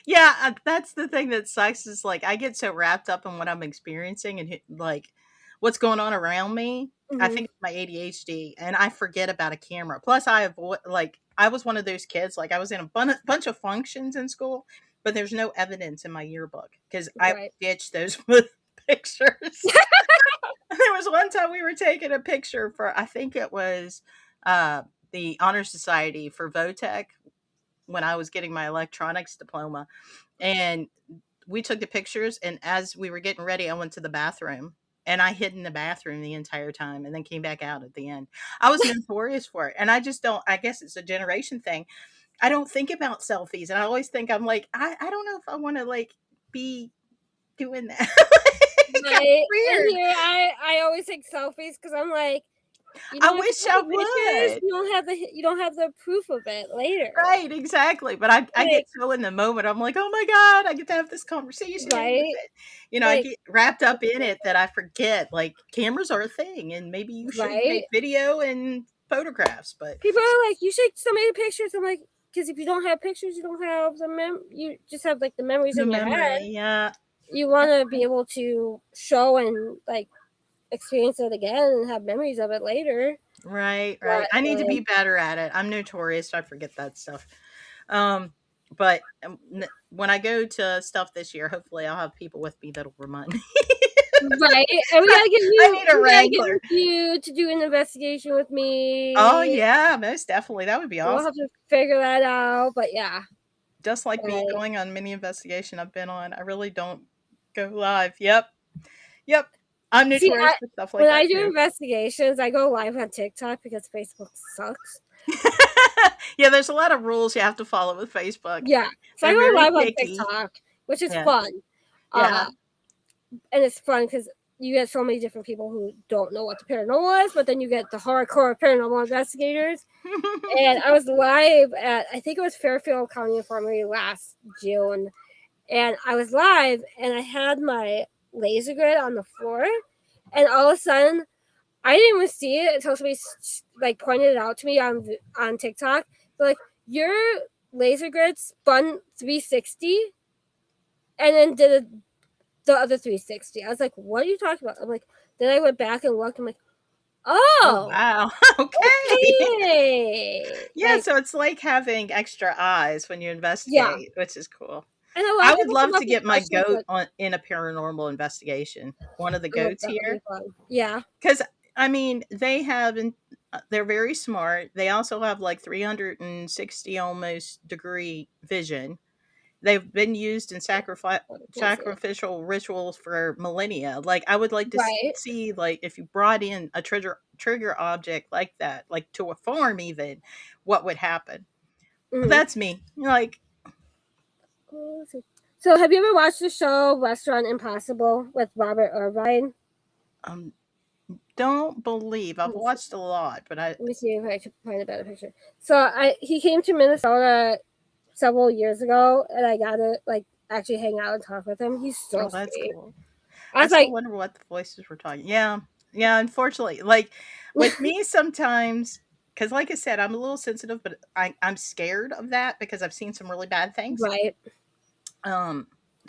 Yeah, that's the thing that sucks is like I get so wrapped up in what I'm experiencing and like what's going on around me. I think it's my ADHD, and I forget about a camera. Plus, I avoid I was one of those kids. Like I was in a bunch of functions in school, but there's no evidence in my yearbook because I Right. ditched those pictures. There was one time we were taking a picture for, I think it was the Honor Society for Votech when I was getting my electronics diploma. And we took the pictures. And as we were getting ready, I went to the bathroom and I hid in the bathroom the entire time and then came back out at the end. I was notorious for it. And I just don't, I guess it's a generation thing. I don't think about selfies. And I always think, I'm like, I don't know if I want to like be doing that. Kind of Right. And weird. here I always take selfies because I'm like, you I know, if wish you I take pictures, would. you don't have the proof of it later. Right, exactly. But I Like, get so in the moment. I'm like, oh my God, I get to have this conversation with right? it. You know, I Like, get wrapped up in it that I forget like cameras are a thing and maybe you should right? take video and photographs, but People are like, you should so many pictures. I'm like, because if you don't have pictures, you don't have you just have like the memories the in your head. memory, yeah. You want to be able to show and like experience it again and have memories of it later. Right, right. But I need to be like, better at it. I'm notorious. I forget that stuff. But when I go to stuff this year, hopefully I'll have people with me that'll remind me. right, and we gotta get I need a we gotta get wrangler. you to do an investigation with me. Oh yeah, most definitely. That would be We'll awesome. have to figure that out. But yeah, Just like me like, going on many investigation I've been on, I really don't go live. Yep. I'm see, notorious for stuff like when that I do too. investigations, I go live on TikTok because Facebook sucks. Yeah, there's a lot of rules you have to follow with Facebook. Yeah, so I They're go very live on picky. TikTok, which is Yeah. fun. Yeah. And it's fun because you get so many different people who don't know what the paranormal is, but then you get the hardcore paranormal investigators. And I was live at, I think it was Fairfield County Infirmary last June, and I was live, and I had my laser grid on the floor, and all of a sudden, I didn't even see it until somebody like pointed it out to me on TikTok. They're like, your laser grid spun 360, and then did the other 360. I was like, what are you talking about? I'm like, then I went back and looked. I'm like, Oh oh, wow. Okay. okay. Yeah, Like, so it's like having extra eyes when you yeah. investigate, which is cool. And a lot I of would people come love up to with get my questions goat like, in a paranormal investigation. One of the oh, goats that would here. be fun. Yeah. Because I mean, they're very smart. They also have like 360 almost degree vision. They've been used in sacrificial rituals for millennia. Like I would like to Right. see like if you brought in a trigger object like that, like to a farm even, what would happen. But Mhm. that's me. Like So, have you ever watched the show Restaurant Impossible with Robert Irvine? um don't believe I've watched a lot, but Let me see if I can find a better picture. So, he came to Minnesota several years ago, and I got to like actually hang out and talk with him. He's so that's sweet. cool. I I was still like, wonder what the voices were talking. Yeah. Unfortunately, like with me sometimes, because like I said, I'm a little sensitive, but I'm scared of that because I've seen some really bad things. right.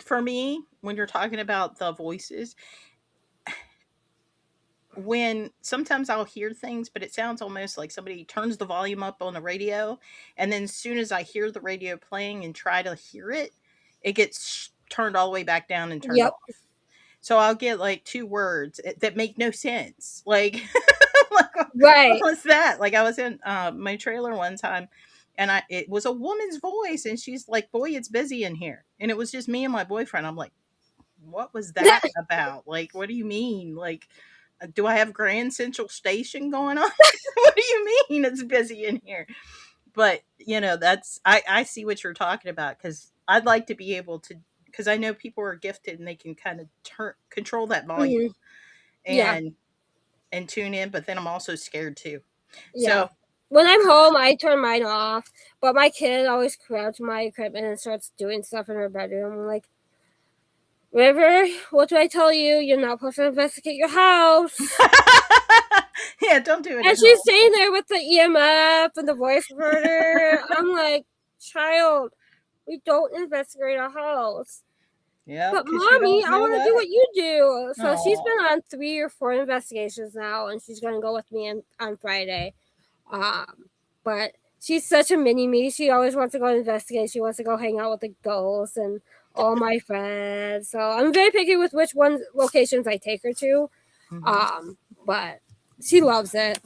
For me, when you're talking about the voices, when sometimes I'll hear things, but it sounds almost like somebody turns the volume up on the radio, and then as soon as I hear the radio playing and try to hear it, it gets turned all the way back down and turned Yep. off. So I'll get like two words that make no sense. Like, Right. what was that? Like I was in my trailer one time and it was a woman's voice and she's like, boy, it's busy in here. And it was just me and my boyfriend. I'm like, what was that about? Like, what do you mean? Like, do I have Grand Central Station going on? What do you mean it's busy in here? But I see what you're talking about because I'd like to be able to, because I know people are gifted and they can kind of control that volume Yeah. and tune in, but then I'm also scared too. Yeah. So When I'm home, I turn mine off, but my kid always grabs my equipment and starts doing stuff in her bedroom. I'm like, River, what do I tell you? You're not supposed to investigate your house. yeah, don't do it. And she's sitting there with the EMF and the voice recorder. I'm like, child, we don't investigate our house. Yep, But because you mommy, don't I know want to do what. what you do. So she's Oh, been on 3 or 4 investigations now, and she's going to go with me on Friday. But she's such a mini me. She always wants to go investigate. She wants to go hang out with the ghosts and all my friends. So I'm very picky with which locations I take her to. But she loves it.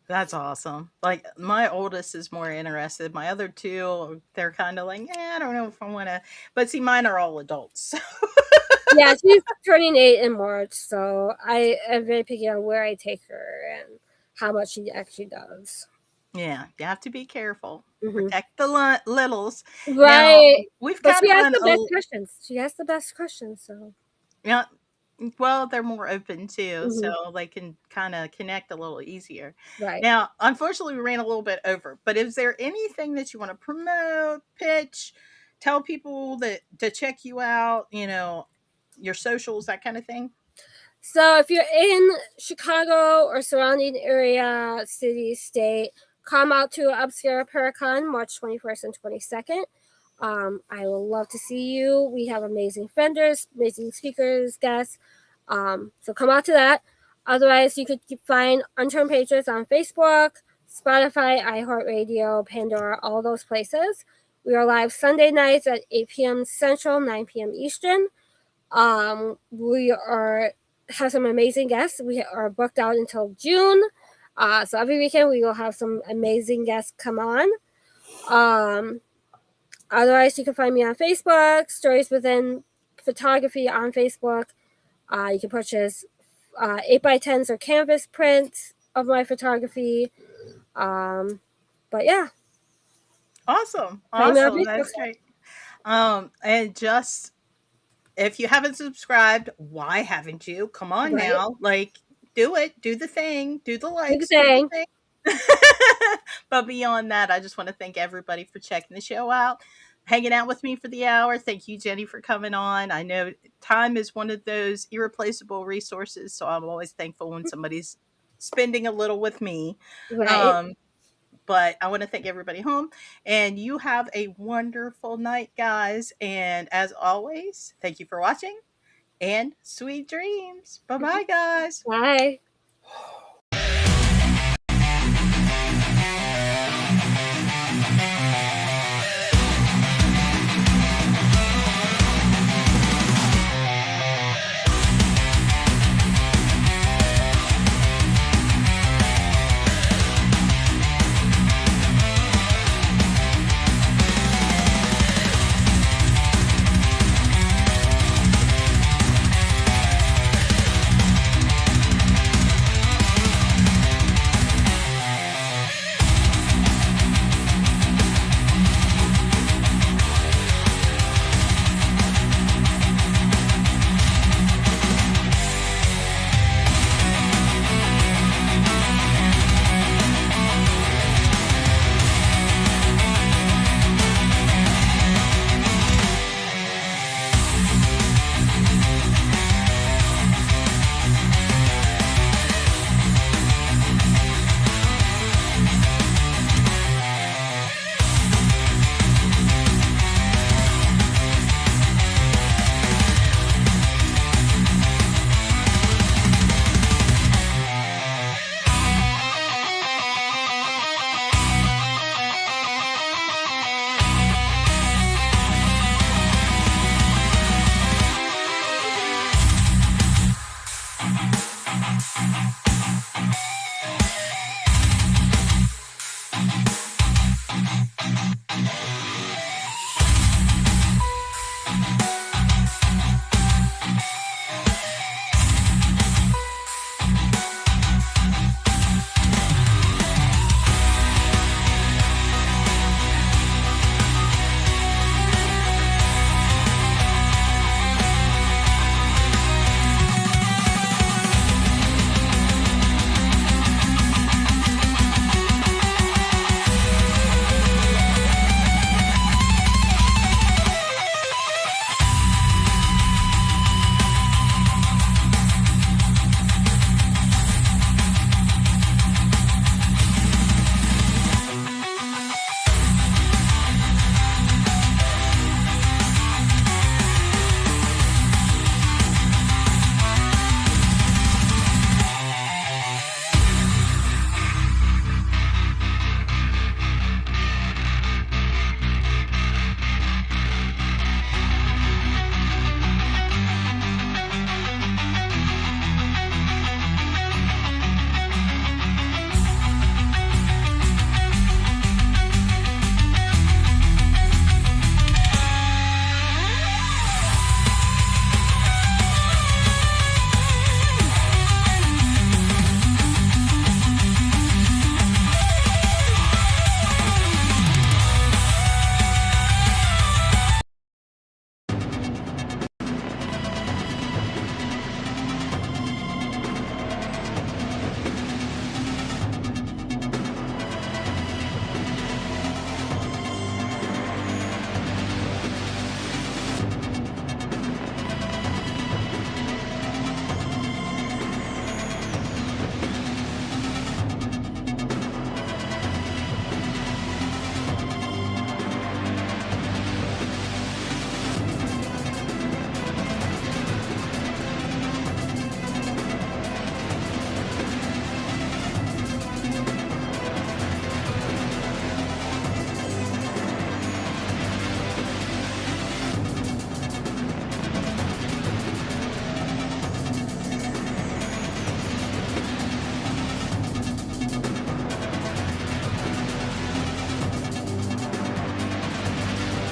that's awesome. Like my oldest is more interested. My other two, they're kind of like, I don't know if I want to. But see, mine are all adults. Yeah, she's turning 8 in March, so I am very picky on where I take her and how much she actually does. Yeah, you have to be careful. Mm-hmm. Protect the littles. Now, Right. we've But kind she of asks run the best a questions. She asks the best questions, so. yeah. Well, they're more open too, Mm-hmm. so they can kind of connect a little easier. Right. Now, unfortunately, we ran a little bit over, but is there anything that you want to promote, pitch, tell people that to check you out, your socials, that kind of thing? So if you're in Chicago or surrounding area, city, state, come out to Obscura Paracon March 21st and 22nd. I will love to see you. We have amazing vendors, amazing speakers, guests. So come out to that. Otherwise, you could find Unturned Pages on Facebook, Spotify, iHeartRadio, Pandora, all those places. We are live Sunday nights at 8 p.m. Central, 9 p.m. Eastern. We have some amazing guests. We are booked out until June. So every weekend we will have some amazing guests come on. Otherwise, you can find me on Facebook, Stories Within Photography on Facebook. You can purchase 8x10s or canvas prints of my photography. But yeah, Awesome. find me on Awesome. Facebook. That's great. And just if you haven't subscribed, why haven't you? Come on Right? now. Like, do it. Do the thing. Do the Do the likes. Do the thing. thing. But beyond that, I just want to thank everybody for checking the show out, hanging out with me for the hour. Thank you, Jenny, for coming on. I know time is one of those irreplaceable resources, so I'm always thankful when somebody's spending a little with me. Right. Um, but I want to thank everybody home, and you have a wonderful night, guys. And as always, thank you for watching and sweet dreams. Bye bye, guys. Bye.